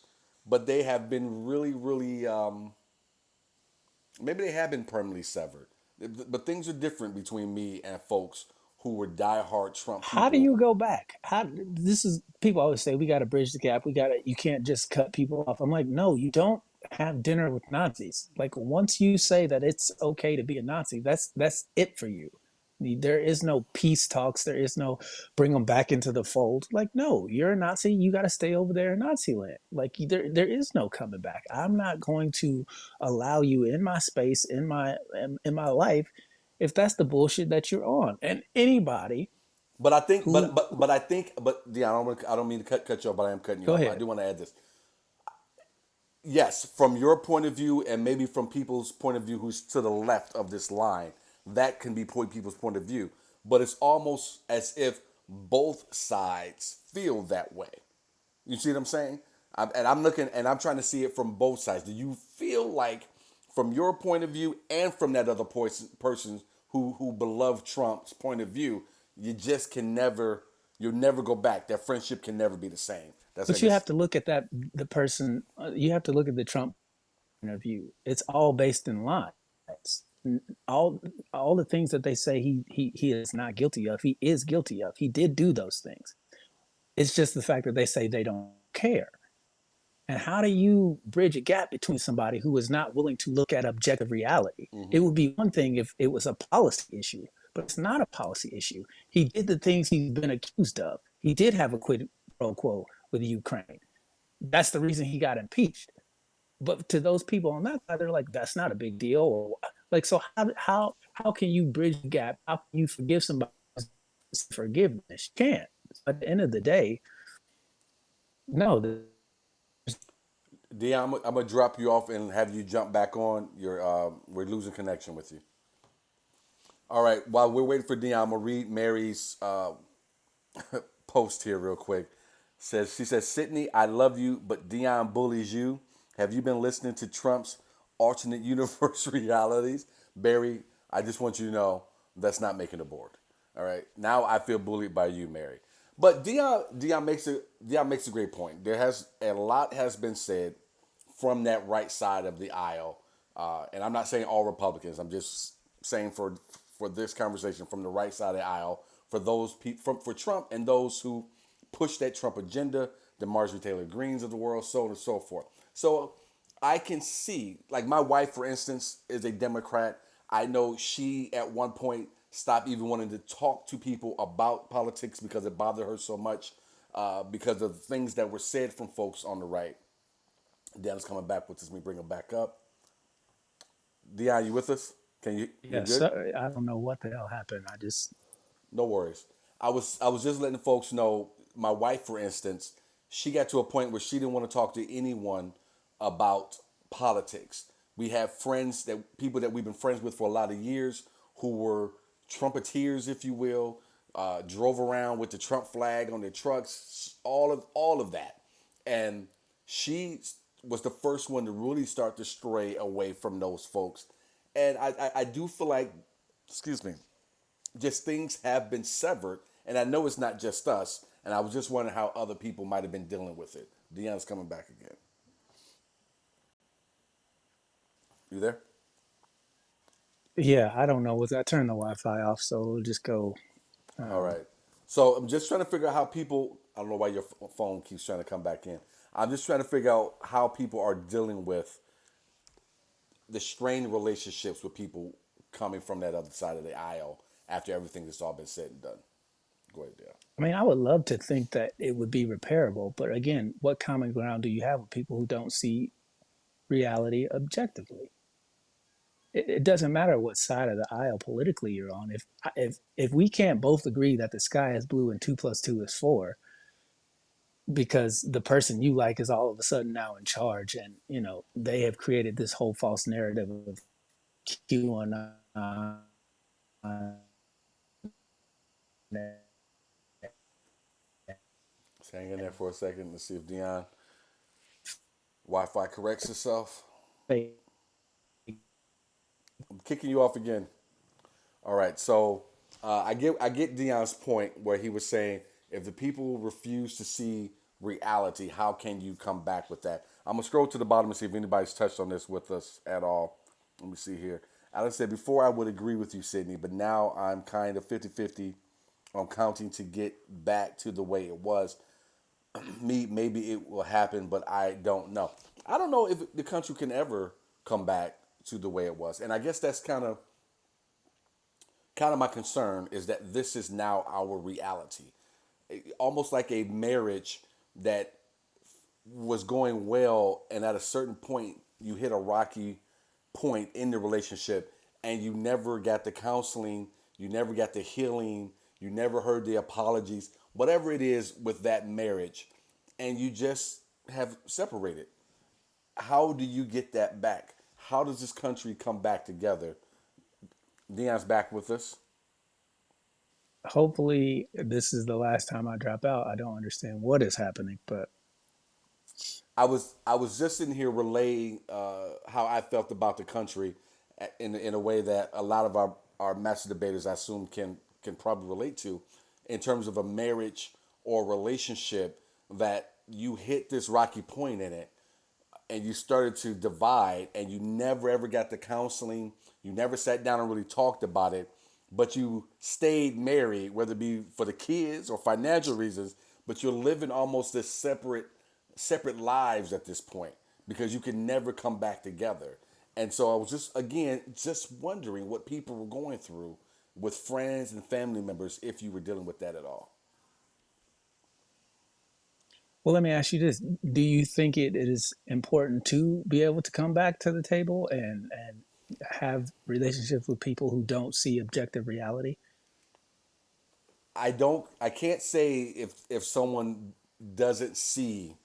but they have been really, really, maybe they have been permanently severed. But things are different between me and folks who were diehard Trump How do people. you go back? This is people always say we got to bridge the gap. You can't just cut people off. I'm like, no, you don't have dinner with Nazis. Like once you say that it's okay to be a Nazi, that's it for you. There is no peace talks. There is no bring them back into the fold. Like, no, you're a Nazi. You got to stay over there in Nazi land. Like, there is no coming back. I'm not going to allow you in my space, in my life, if that's the bullshit that you're on. And anybody But I think, who but yeah, I don't mean to cut you off, but I am cutting you go off. I ahead. do want to add this. Yes, from your point of view, and maybe from people's point of view who's to the left of this line, that can be people's point of view. But it's almost as if both sides feel that way. You see what I'm saying? I'm looking, and I'm trying to see it from both sides. Do you feel like, from your point of view and from that other person who beloved Trump's point of view, you just can never, you'll never go back. That friendship can never be the same. That's I But you guess. have to look at the person. You have to look at the Trump point of view. It's all based in lies. All all the things that they say he is not guilty of, he is guilty of. He did do those things. It's just the fact that they say they don't care. And how do you bridge a gap between somebody who is not willing to look at objective reality? It would be one thing if it was a policy issue, but it's not a policy issue. He did the things he's been accused of. He did have a quid pro quo with Ukraine. That's the reason he got impeached. But to those people on that side, they're like, that's not a big deal. Or like, so how can you bridge the gap? How can you forgive somebody? Forgiveness? You can't. At the end of the day, no. Dion, I'm gonna drop you off and have you jump back on. We're losing connection with you. All right. While we're waiting for Dion, I'm gonna read Mary's post here real quick. She says, Sidney, I love you, but Dion bullies you. Have you been listening to Trump's alternate universe realities? Barry, I just want you to know that's not making the board. All right. Now I feel bullied by you, Mary. But Dion makes a great point. A lot has been said from that right side of the aisle, and I'm not saying all Republicans. I'm just saying for this conversation from the right side of the aisle, for those people for Trump and those who push that Trump agenda, the Marjorie Taylor Greens of the world, so on and so forth. So I can see, like my wife, for instance, is a Democrat. I know she at one point stopped even wanting to talk to people about politics because it bothered her so much because of things that were said from folks on the right. Deion's coming back with us. Let me bring him back up. Deion, you with us? You're Yes, good? sir. I don't know what the hell happened. I just No worries. I was just letting folks know. My wife, for instance, she got to a point where she didn't want to talk to anyone about politics. We have people that we've been friends with for a lot of years who were Trumpeteers, if you will, drove around with the Trump flag on their trucks, all of that, and she was the first one to really start to stray away from those folks. And I do feel like, excuse me, just things have been severed, and I know it's not just us. And I was just wondering how other people might have been dealing with it. Deion's coming back again. You there? yeah, I don't know. I turned the Wi-Fi off, so we'll just go. All right. So I'm just trying to figure out how people. I don't know why your phone keeps trying to come back in. I'm just trying to figure out how people are dealing with the strained relationships with people coming from that other side of the aisle after everything that's all been said and done. Go ahead, Dale. I mean, I would love to think that it would be repairable, but again, what common ground do you have with people who don't see reality objectively? It doesn't matter what side of the aisle politically you're on. If we can't both agree that the sky is blue and 2 plus 2 is 4, because the person you like is all of a sudden now in charge, and they have created this whole false narrative of QAnon. Just hang in there for a second to see if Dion Wi-Fi corrects itself. I'm kicking you off again. All right, so I get Dion's point where he was saying if the people refuse to see reality, how can you come back with that? I'm gonna scroll to the bottom and see if anybody's touched on this with us at all. Let me see here. Alex said before I would agree with you, Sidney, but now I'm kind of 50-50 on counting to get back to the way it was. Maybe it will happen, but I don't know. I don't know if the country can ever come back to the way it was, and I guess that's kind of my concern is that this is now our reality. Almost like a marriage that was going well, and at a certain point, you hit a rocky point in the relationship, and you never got the counseling, you never got the healing, you never heard the apologies, whatever it is with that marriage, and you just have separated. How do you get that back? How does this country come back together? Dion's back with us. Hopefully, this is the last time I drop out. I don't understand what is happening, but I was just in here relaying how I felt about the country in a way that a lot of our master debaters, I assume, can probably relate to, in terms of a marriage or relationship that you hit this rocky point in it, and you started to divide, and you never ever got the counseling. You never sat down and really talked about it, but you stayed married, whether it be for the kids or financial reasons. But you're living almost this separate lives at this point because you can never come back together. And so I was just wondering what people were going through with friends and family members if you were dealing with that at all. well, let me ask you this: do you think it is important to be able to come back to the table and have relationships with people who don't see objective reality? I can't say if someone doesn't see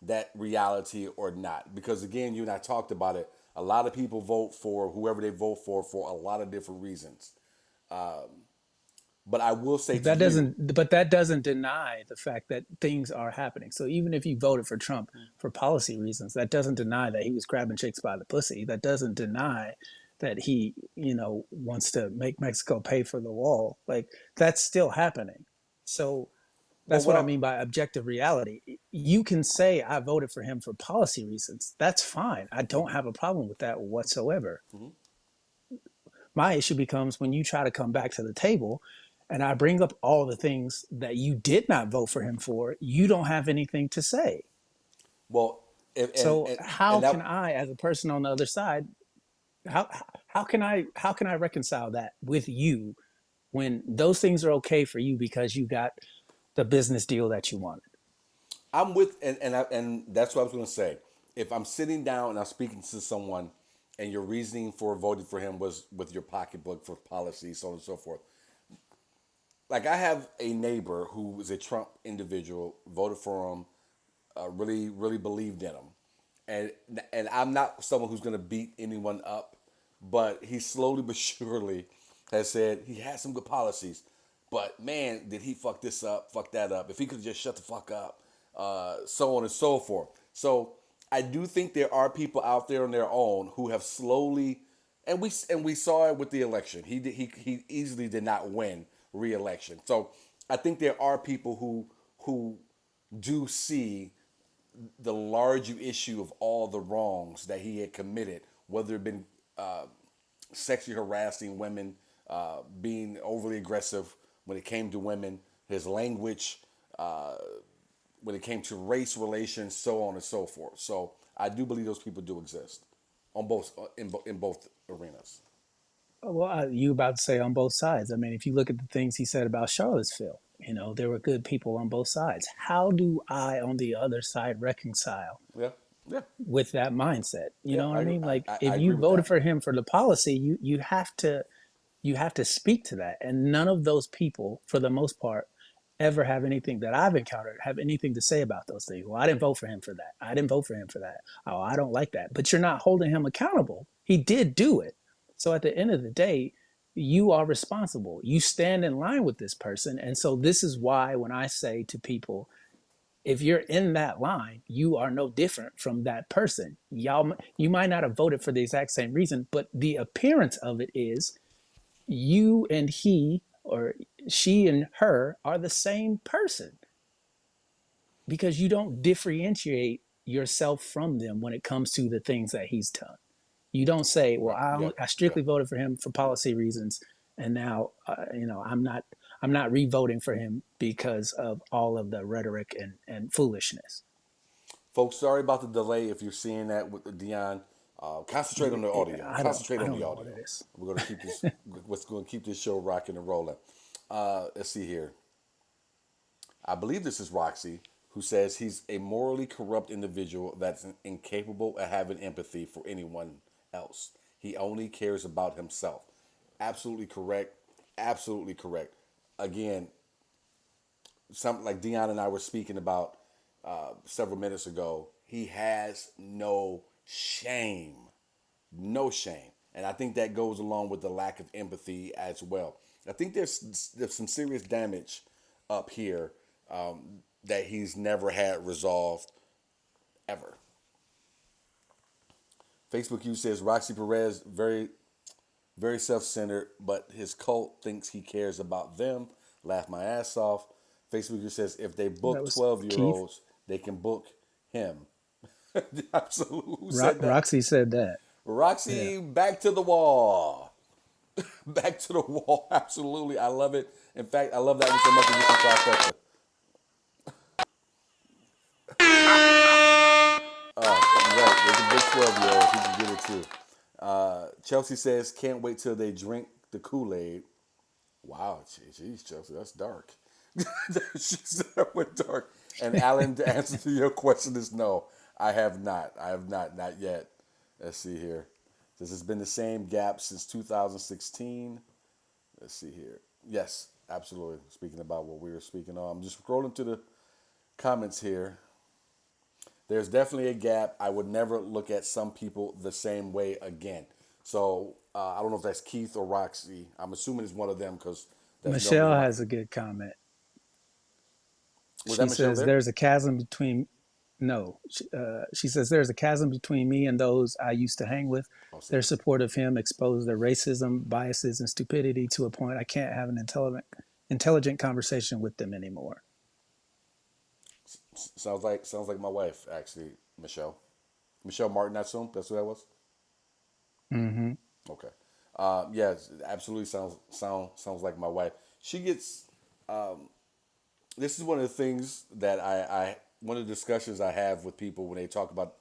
that reality or not, because again, you and I talked about it. A lot of people vote for whoever they vote for a lot of different reasons. But I will say to you, That doesn't deny the fact that things are happening. So even if you voted for Trump for policy reasons, that doesn't deny that he was grabbing chicks by the pussy. That doesn't deny that he, wants to make Mexico pay for the wall. Like, that's still happening. So well, that's what I mean what by objective reality. You can say I voted for him for policy reasons. That's fine. I don't have a problem with that whatsoever. My issue becomes when you try to come back to the table and I bring up all the things that you did not vote for him for, you don't have anything to say. well, So how and can that I, as a person on the other side, how how can I reconcile that with you when those things are okay for you because you got the business deal that you wanted? I'm with, and that's what I was going to say. If I'm sitting down and I'm speaking to someone, and your reasoning for voting for him was with your pocketbook for policy, so on and so forth. Like I have a neighbor who was a Trump individual, voted for him, really, really believed in him, and and I'm not someone who's going to beat anyone up, but he slowly but surely has said he had some good policies, but man, did he fuck this up, fuck that up? If he could have just shut the fuck up, so on and so forth. So I do think there are people out there on their own who have slowly, and we saw it with the election. He easily did not win re-election. So I think there are people who do see the larger issue of all the wrongs that he had committed, whether it been sexually harassing women, being overly aggressive when it came to women, his language, when it came to race relations, so on and so forth. So I do believe those people do exist on both in both arenas. Well, you about to say on both sides. I mean, if you look at the things he said about Charlottesville, there were good people on both sides. How do I, on the other side, reconcile Yeah, yeah, with that mindset? You yeah. know what I mean? Like, I if agree you with voted that. for him for the policy, you have to speak to that. And none of those people, for the most part, ever have anything that I've encountered have anything to say about those things. Well, I didn't vote for him for that. I didn't vote for him for that. Oh, I don't like that. But you're not holding him accountable. He did do it. So at the end of the day, you are responsible. You stand in line with this person. And so this is why when I say to people, if you're in that line, you are no different from that person. You might not have voted for the exact same reason, but the appearance of it is you and he or she and her are the same person because you don't differentiate yourself from them when it comes to the things that he's done. You don't say, "Well, Right. Yeah. I Yeah. strictly voted for him for policy reasons, and now I'm not re-voting for him because of all of the rhetoric and foolishness." Folks, sorry about the delay. If you're seeing that with the Dion, concentrate on the audio. Concentrate I on don't the know what audio. it is. We're going to keep this. What's going to keep this show rocking and rolling? Let's see here. I believe this is Roxy, who says he's a morally corrupt individual that's incapable of having empathy for anyone else. He only cares about himself. Absolutely correct. Absolutely correct. Again, something like Dion and I were speaking about several minutes ago. He has no shame, no shame, and I think that goes along with the lack of empathy as well. I think there's some serious damage up here that he's never had resolved ever. Facebook you says Roxy Perez very self-centered, but his cult thinks he cares about them. Laugh my ass off. Facebook says if they That book was 12 year Keith. olds, they can book him. Absolutely. Who said that? Roxy said that. Yeah. Roxy, back to the wall. Back to the wall. Absolutely. I love it. In fact, I love that one so much. That you right. There's a big 12-year-old. He can get it too. Chelsea says, can't wait till they drink the Kool-Aid. Wow, geez, Chelsea, that's dark. She said that went dark. And Alan, the answer to your question is no. I have not. I have not yet. Let's see here. This has been the same gap since 2016. Let's see here. Yes, absolutely. Speaking about what we were speaking on, I'm just scrolling to the comments here. There's definitely a gap. I would never look at some people the same way again. So I don't know if that's Keith or Roxy. I'm assuming it's one of them because that's normally Michelle my. has a good comment. Was that She Michelle says there? there's a chasm between. No, she says there's a chasm between me and those I used to hang with. Oh, see. Their support of him exposed their racism, biases, and stupidity to a point I can't have an intelligent conversation with them anymore. Sounds like my wife actually, Michelle. Michelle Martin. I assume that's who that was. Mm-hmm. Okay. Yeah, absolutely sounds like my wife. She gets. This is one of the things that one of the discussions I have with people when they talk about,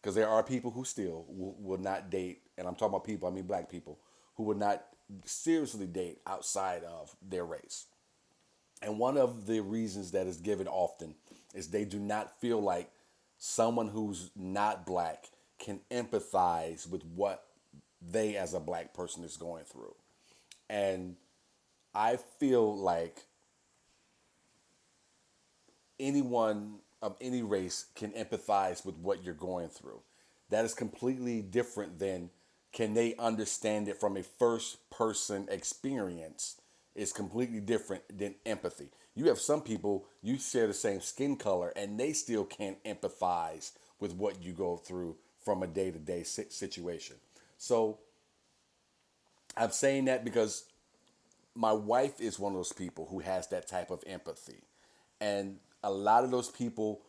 because there are people who still will not date, and I'm talking about people, I mean black people, who would not seriously date outside of their race. And one of the reasons that is given often is they do not feel like someone who's not black can empathize with what they as a black person is going through. And I feel like anyone of any race can empathize with what you're going through. That is completely different than can they understand it from a first person experience. It's completely different than empathy. You have some people, you share the same skin color and they still can't empathize with what you go through from a day-to-day situation. So I'm saying that because my wife is one of those people who has that type of empathy. And a lot of those people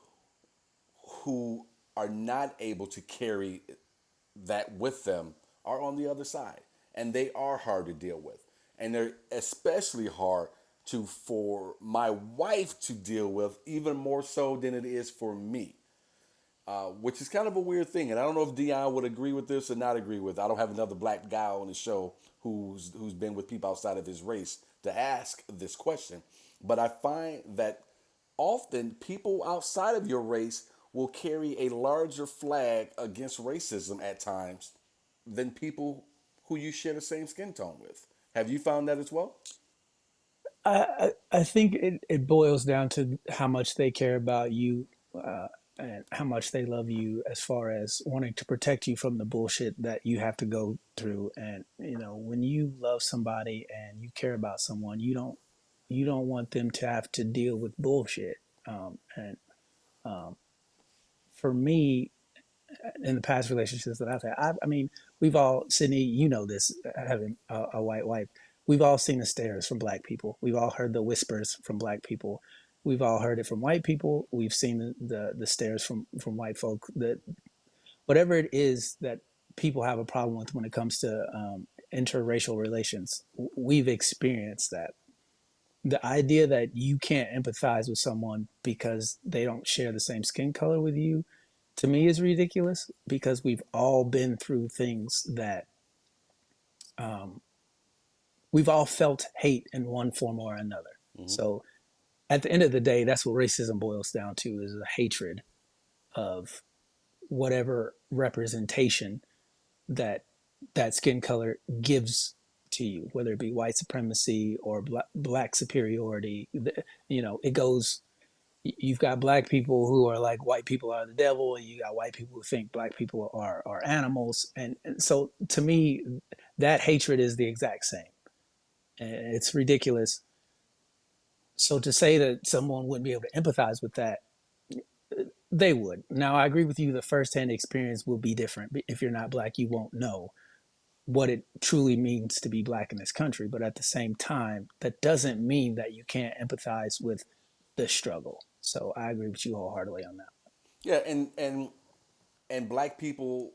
who are not able to carry that with them are on the other side. And they are hard to deal with. And they're especially hard for my wife to deal with, even more so than it is for me. Which is kind of a weird thing. And I don't know if Deon would agree with this or not agree with it. I don't have another black guy on the show who's been with people outside of his race to ask this question. But I find that often people outside of your race will carry a larger flag against racism at times than people who you share the same skin tone with. Have you found that as well? I think it boils down to how much they care about you, and how much they love you, as far as wanting to protect you from the bullshit that you have to go through. And when you love somebody and you care about someone, you don't want them to have to deal with bullshit. And for me, in the past relationships that I've had, I mean, we've all, Sydney, this, having a white wife, we've all seen the stares from black people. We've all heard the whispers from black people. We've all heard it from white people. We've seen the stares from white folk. That whatever it is that people have a problem with when it comes to interracial relations, we've experienced that. The idea that you can't empathize with someone because they don't share the same skin color with you, to me, is ridiculous, because we've all been through things that, um, we've all felt hate in one form or another. Mm-hmm. So at the end of the day, that's what racism boils down to, is a hatred of whatever representation that that skin color gives to you, whether it be white supremacy or black superiority. It goes. You've got black people who are like, white people are the devil, and you got white people who think black people are animals. And so to me, that hatred is the exact same. And it's ridiculous. So to say that someone wouldn't be able to empathize with that, they would. Now, I agree with you. The firsthand experience will be different. If you're not black, you won't know what it truly means to be black in this country. But at the same time, that doesn't mean that you can't empathize with the struggle. So I agree with you wholeheartedly on that. Yeah, and black people,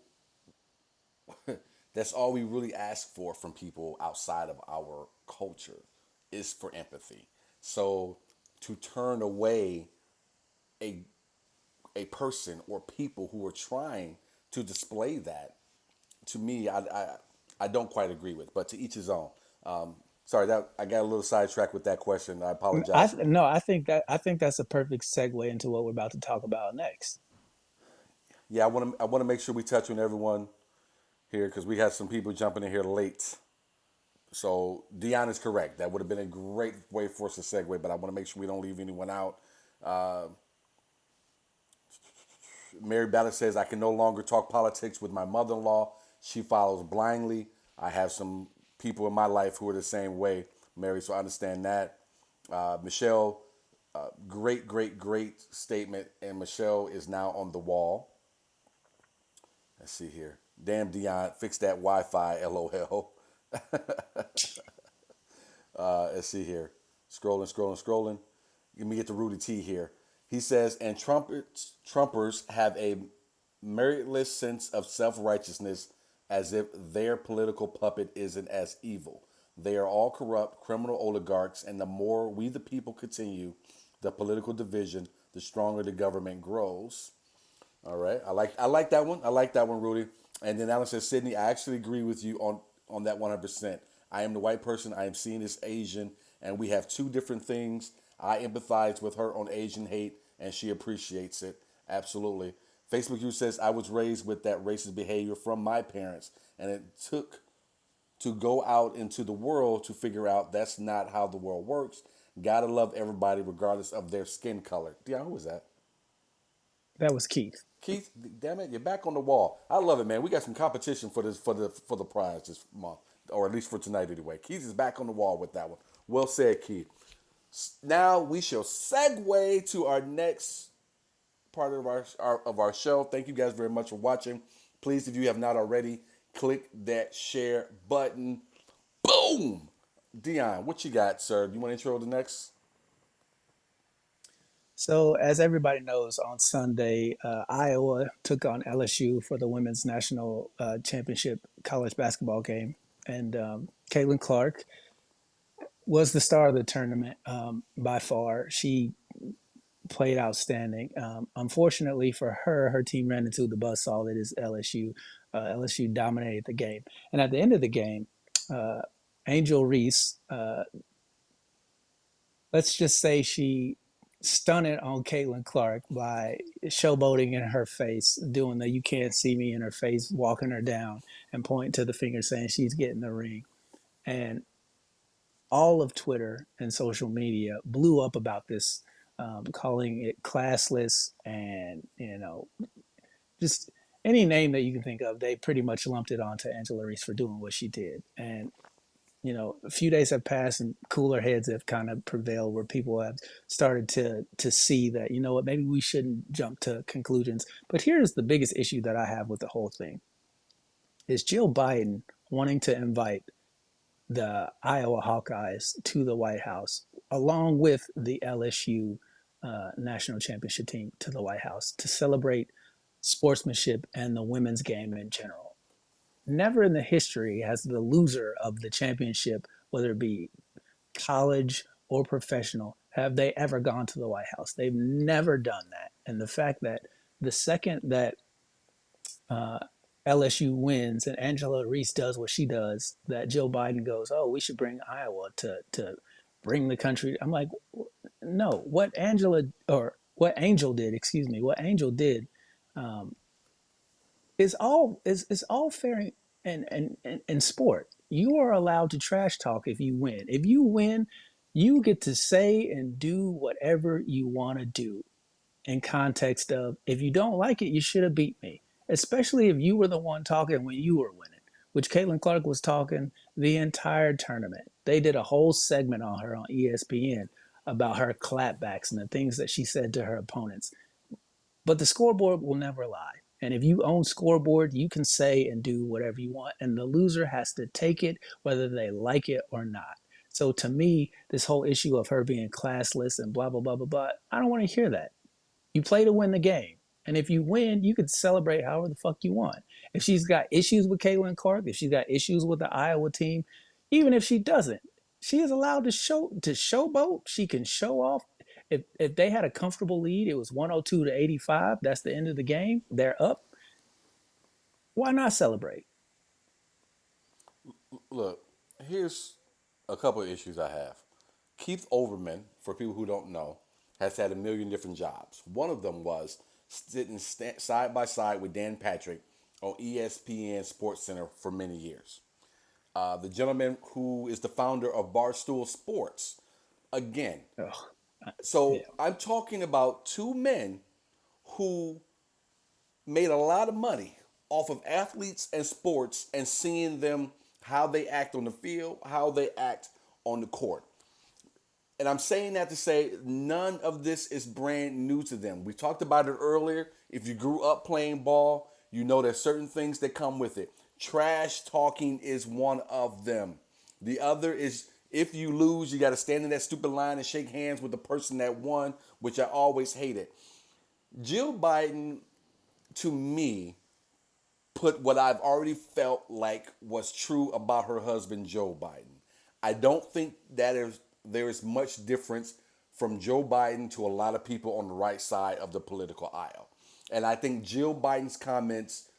that's all we really ask for from people outside of our culture is for empathy. So to turn away a a person or people who are trying to display that, to me, I don't quite agree with. But to each his own. Sorry, that I got a little sidetracked with that question. I I apologize. no, I think that's a perfect segue into what we're about to talk about next. Yeah, I want to make sure we touch on everyone. here because we had some people jumping in here late. So Deon is correct. That would have been a great way for us to segue, but I want to make sure we don't leave anyone out. Uh, Mary Ballard says, I can no longer talk politics with my mother-in-law. She follows blindly. I have some people in my life who are the same way, Mary, so I understand that. Michelle, great, great, great statement. And Michelle is now on the wall. Let's see here. Damn, Deon, fix that Wi-Fi, LOL. Let's see here. Scrolling, scrolling, scrolling. Let me get to Rudy T here. He says, and Trumpers have a meritless sense of self-righteousness as if their political puppet isn't as evil. They are all corrupt, criminal oligarchs, and the more we the people continue the political division, the stronger the government grows. All right, I like that one. I like that one, Rudy. And then Alan says, Sydney, I actually agree with you on that 100%. I am the white person. I am seen as Asian, and we have two different things. I empathize with her on Asian hate, and she appreciates it. Absolutely. Facebook user says, I was raised with that racist behavior from my parents, and it took to go out into the world to figure out that's not how the world works. Gotta love everybody regardless of their skin color. Dion, who was that? That was Keith. Keith, damn it, you're back on the wall. I love it, man. We got some competition for this for the prize this month, or at least for tonight anyway. Keith is back on the wall with that one. Well said, Keith. Now we shall segue to our next part of our show. Thank you guys very much for watching. Please, if you have not already, click that share button. Boom! Dion, what you got, sir? You want to intro the next? So, as everybody knows, on Sunday, Iowa took on LSU for the women's national championship college basketball game, and Caitlin Clark was the star of the tournament by far. She played outstanding. Unfortunately for her, her team ran into the buzzsaw that is LSU. LSU dominated the game, and at the end of the game, uh, Angel Reese, let's just say she stunted on Caitlin Clark by showboating in her face, doing the "you can't see me" in her face, walking her down, and pointing to the finger, saying she's getting the ring. And all of Twitter and social media blew up about this, calling it classless, and just any name that you can think of. They pretty much lumped it onto Angela Reese for doing what she did. And a few days have passed and cooler heads have kind of prevailed where people have started to see that, what, maybe we shouldn't jump to conclusions. But here's the biggest issue that I have with the whole thing is Jill Biden wanting to invite the Iowa Hawkeyes to the White House, along with the LSU national championship team to the White House to celebrate sportsmanship and the women's game in general. Never in the history has the loser of the championship, whether it be college or professional, have they ever gone to the White House. They've never done that. And the fact that the second that uh, LSU wins and Angela Reese does what she does, that Joe Biden goes, oh, we should bring Iowa to bring the country. I'm like, no, what Angel did, excuse me, what Angel did um, is all fair in sport. You are allowed to trash talk if you win. If you win, you get to say and do whatever you want to do in context of if you don't like it, you should have beat me. Especially if you were the one talking when you were winning, which Caitlin Clark was talking the entire tournament. They did a whole segment on her on ESPN about her clapbacks and the things that she said to her opponents. But the scoreboard will never lie. And if you own scoreboard, you can say and do whatever you want. And the loser has to take it, whether they like it or not. So to me, this whole issue of her being classless and blah, blah, blah, blah, blah, I don't want to hear that. You play to win the game. And if you win, you can celebrate however the fuck you want. If she's got issues with Caitlin Clark, if she's got issues with the Iowa team, even if she doesn't, she is allowed to showboat. She can show off. If they had a comfortable lead, it was 102-85. That's the end of the game. They're up. Why not celebrate? Look, here's a couple of issues I have. Keith Overman, for people who don't know, has had a million different jobs. One of them was sitting side by side with Dan Patrick on ESPN Sports Center for many years. The gentleman who is the founder of Barstool Sports, again. Oh, So yeah. I'm talking about two men who made a lot of money off of athletes and sports and seeing them how they act on the field, how they act on the court. And I'm saying that to say none of this is brand new to them. We talked about it earlier. If you grew up playing ball, you know there's certain things that come with it. Trash talking is one of them. The other is if you lose, you got to stand in that stupid line and shake hands with the person that won, which I always hated. Jill Biden, to me, put what I've already felt like was true about her husband, Joe Biden. I don't think that there is much difference from Joe Biden to a lot of people on the right side of the political aisle. And I think Jill Biden's comments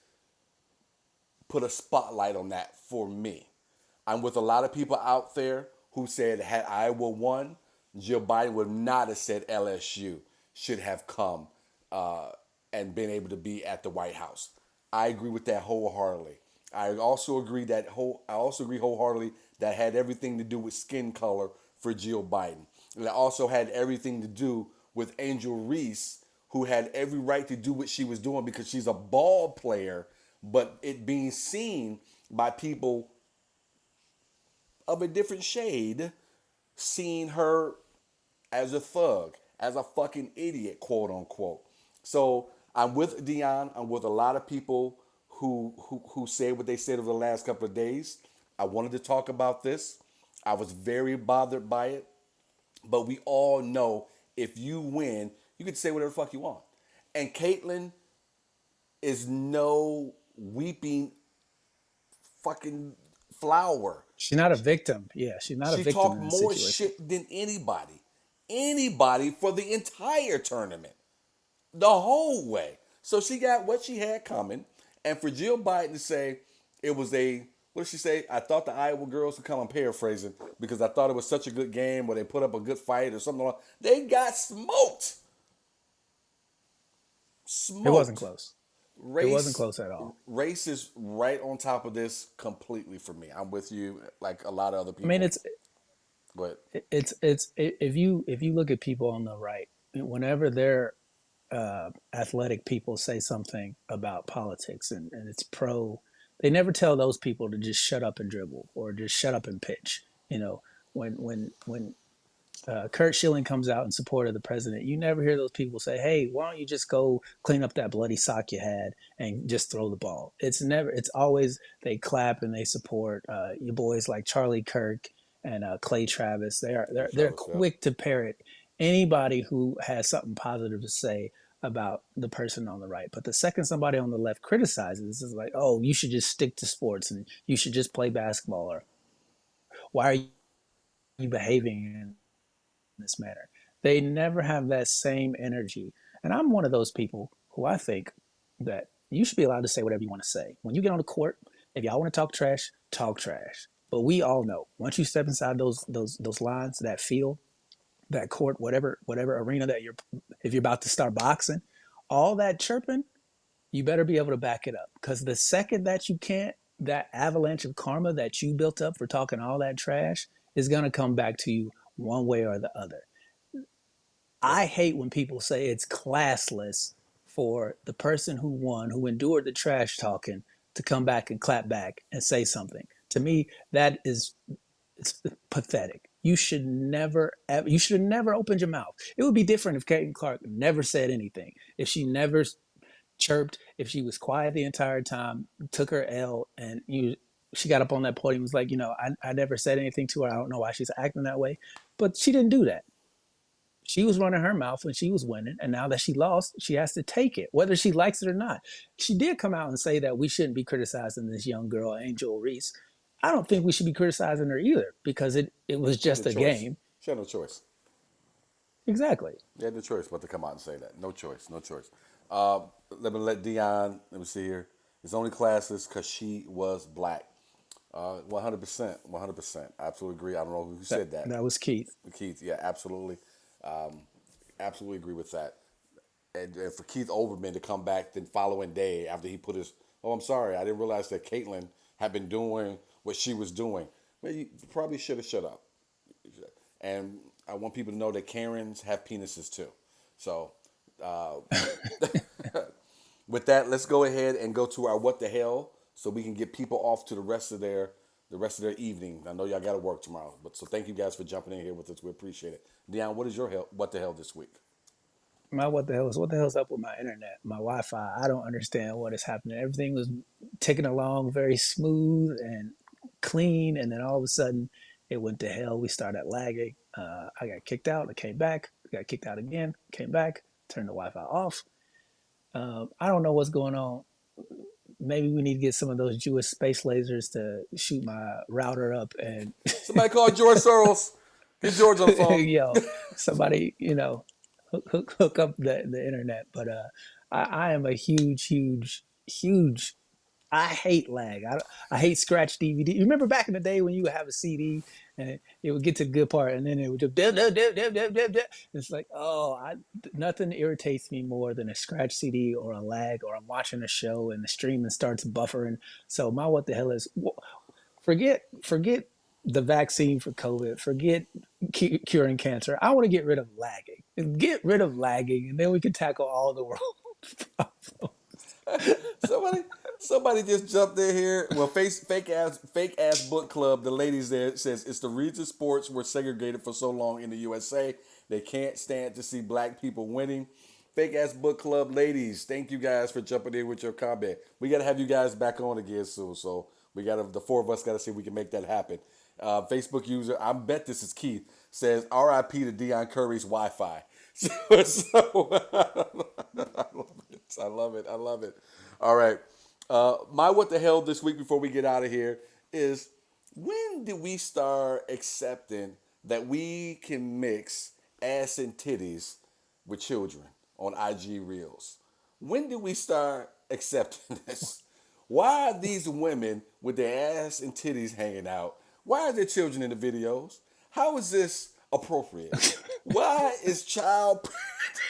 put a spotlight on that for me. I'm with a lot of people out there who said had Iowa won, Jill Biden would not have said LSU should have come and been able to be at the White House. I agree with that wholeheartedly. I also agree wholeheartedly that had everything to do with skin color for Jill Biden. And it also had everything to do with Angel Reese, who had every right to do what she was doing because she's a ball player, but it being seen by people of a different shade, seeing her as a thug, as a fucking idiot, quote unquote. So I'm with Deon. I'm with a lot of people who said what they said over the last couple of days. I wanted to talk about this. I was very bothered by it. But we all know if you win, you can say whatever the fuck you want. And Caitlyn is no weeping fucking flower. She's not a victim. Yeah, she's not a She victim talked in this more situation. shit than anybody for the entire tournament, the whole way. So she got what she had coming. And for Jill Biden to say it was what did she say? I thought the Iowa girls would come, I'm paraphrasing, because I thought it was such a good game where they put up a good fight or something like that. They got smoked. It wasn't Smoked. close. It wasn't Race close at all. race is right on top of this completely for me. I'm with you like a lot of other I mean, people. But if you look at people on the right, whenever they're athletic people say something about politics and it's pro, they never tell those people to just shut up and dribble or just shut up and pitch. You know, when Kurt Schilling comes out in support of the president, you never hear those people say, "Hey, why don't you just go clean up that bloody sock you had and just throw the ball?" It's never. It's always they clap and they support your boys like Charlie Kirk and Clay Travis. They're Travis, yeah. quick to parrot anybody who has something positive to say about the person on the right. But the second somebody on the left criticizes, it's like, "Oh, you should just stick to sports and you should just play basketball," or "Why are you behaving in this manner?" They never have that same energy. And I'm one of those people who I think that you should be allowed to say whatever you want to say. When you get on the court, if y'all want to talk trash, talk trash. But we all know once you step inside those lines, that field, that court, whatever arena that if you're about to start boxing, all that chirping, you better be able to back it up. Because the second that you can't, that avalanche of karma that you built up for talking all that trash is gonna come back to you one way or the other. Yep. I hate when people say it's classless for the person who won, who endured the trash talking, to come back and clap back and say something. To me, that is it's pathetic. You should have never opened your mouth. It would be different if Caitlin Clark never said anything. If she never chirped, if she was quiet the entire time, took her L, and she got up on that podium and was like, I never said anything to her. I don't know why she's acting that way. But she didn't do that. She was running her mouth when she was winning, and now that she lost, she has to take it, whether she likes it or not. She did come out and say that we shouldn't be criticizing this young girl, Angel Reese. I don't think we should be criticizing her either because it was She had no just a choice. game. She had no choice. Exactly. She had no choice but to come out and say that. No choice. No choice. Let Dion. Let me see here. It's only classless because she was black. 100%. 100%. Absolutely agree. I don't know who That said that. that was Keith. Keith. Yeah, absolutely. Absolutely agree with that. And for Keith Olbermann to come back the following day after he put his Oh, I'm sorry, I didn't realize that Caitlyn had been doing what she was doing. Well, you probably should have shut up. And I want people to know that Karens have penises too. So, uh, with that, let's go ahead and go to our what the hell, so we can get people off to the rest of their evening. I know y'all got to work tomorrow, but so thank you guys for jumping in here with us. We appreciate it. Deon, what is your what the hell this week? My what the hell's up with my internet, my Wi-Fi? I don't understand what is happening. Everything was ticking along very smooth and clean, and then all of a sudden it went to hell. We started lagging. I got kicked out. I came back. Got kicked out again. Came back. Turned the Wi-Fi off. I don't know what's going on. Maybe we need to get some of those Jewish space lasers to shoot my router up and Somebody call George Soros. Get George on the phone. yo, somebody, hook up the internet. But I am a huge. I hate lag. I hate scratch DVD. You remember back in the day when you would have a CD and it would get to the good part and then it would just it's like, nothing irritates me more than a scratch CD or a lag, or I'm watching a show and the streaming starts buffering. So my what the hell is, forget the vaccine for COVID. Forget curing cancer. I want to get rid of lagging. Get rid of lagging, and then we can tackle all the world problems. Somebody, somebody just jumped in here. Well, fake ass book club. The ladies there says it's the reason sports were segregated for so long in the USA. They can't stand to see black people winning. Fake ass book club ladies, thank you guys for jumping in with your comment. We gotta have you guys back on again soon. So the four of us gotta see if we can make that happen. Facebook user, I bet this is Keith, says R.I.P. to Deon Curry's Wi-Fi. I love it. I love it. All right. My what the hell this week before we get out of here is, when did we start accepting that we can mix ass and titties with children on IG Reels? When did we start accepting this? Why are these women with their ass and titties hanging out? Why are there children in the videos? How is this appropriate? Why is child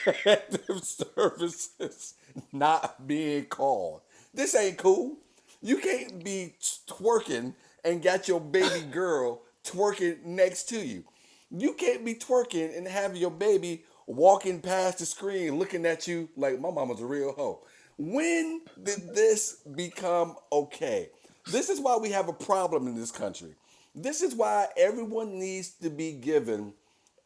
protective services not being called? This ain't cool. You can't be twerking and got your baby girl twerking next to you. You can't be twerking and have your baby walking past the screen looking at you like my mama's a real hoe. When did this become okay? This is why we have a problem in this country. This is why everyone needs to be given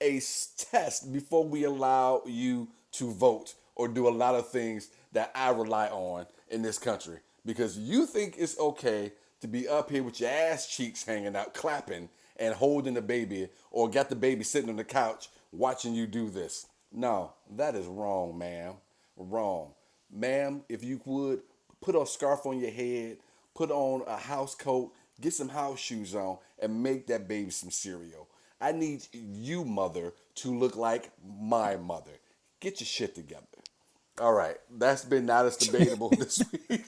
a test before we allow you to vote or do a lot of things that I rely on in this country. Because you think it's okay to be up here with your ass cheeks hanging out, clapping and holding the baby, or got the baby sitting on the couch watching you do this. No, that is wrong, ma'am. Wrong. Ma'am, if you would, put a scarf on your head, put on a house coat, get some house shoes on, and make that baby some cereal. I need you, mother, to look like my mother. Get your shit together. All right, that's been Not As Debatable this week.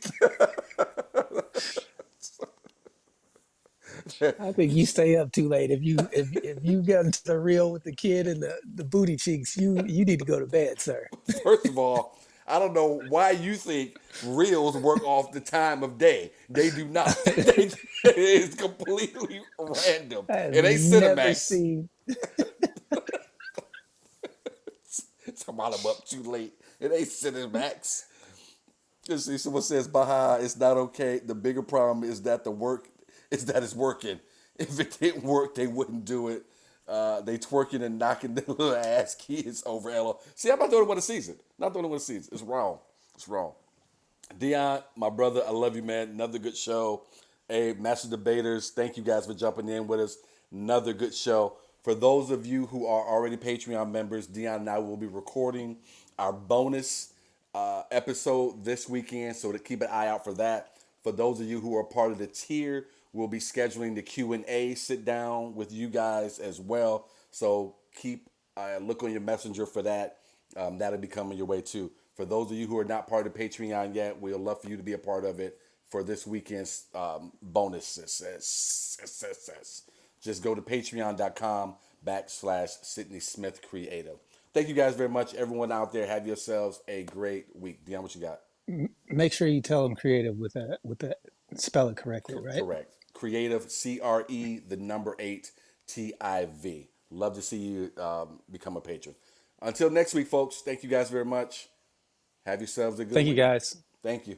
I think you stay up too late. If you get into the reel with the kid and the booty cheeks, you need to go to bed, sir. First of all, I don't know why you think reels work off the time of day. They do not. It's completely random. I have It ain't never Cinemax. seen. Somebody I'm up too late. It ain't Cinemax. Just see, someone says, Baha, it's not okay. The bigger problem is that it's working. If it didn't work, they wouldn't do it. They twerking and knocking their little ass kids over LO. See, I'm not the only one to sees it. Not the only one to sees it. It's wrong. It's wrong. Deon, my brother, I love you, man. Another good show. Hey, Master Debaters, thank you guys for jumping in with us. Another good show. For those of you who are already Patreon members, Deon and I will be recording our bonus episode this weekend, so to keep an eye out for that. For those of you who are part of the tier, we'll be scheduling the Q&A sit down with you guys as well. So keep look on your messenger for that. That'll be coming your way too. For those of you who are not part of Patreon yet, we'd love for you to be a part of it for this weekend's bonuses. Just go to patreon.com/Sidney Smith Creative. Thank you guys very much. Everyone out there, have yourselves a great week. Deon, what you got? Make sure you tell them creative with the spell it correctly, right? Correct. Creative, CRE, the number 8, TIV. Love to see you become a patron. Until next week, folks, thank you guys very much. Have yourselves a good Thank you week. guys. Thank you.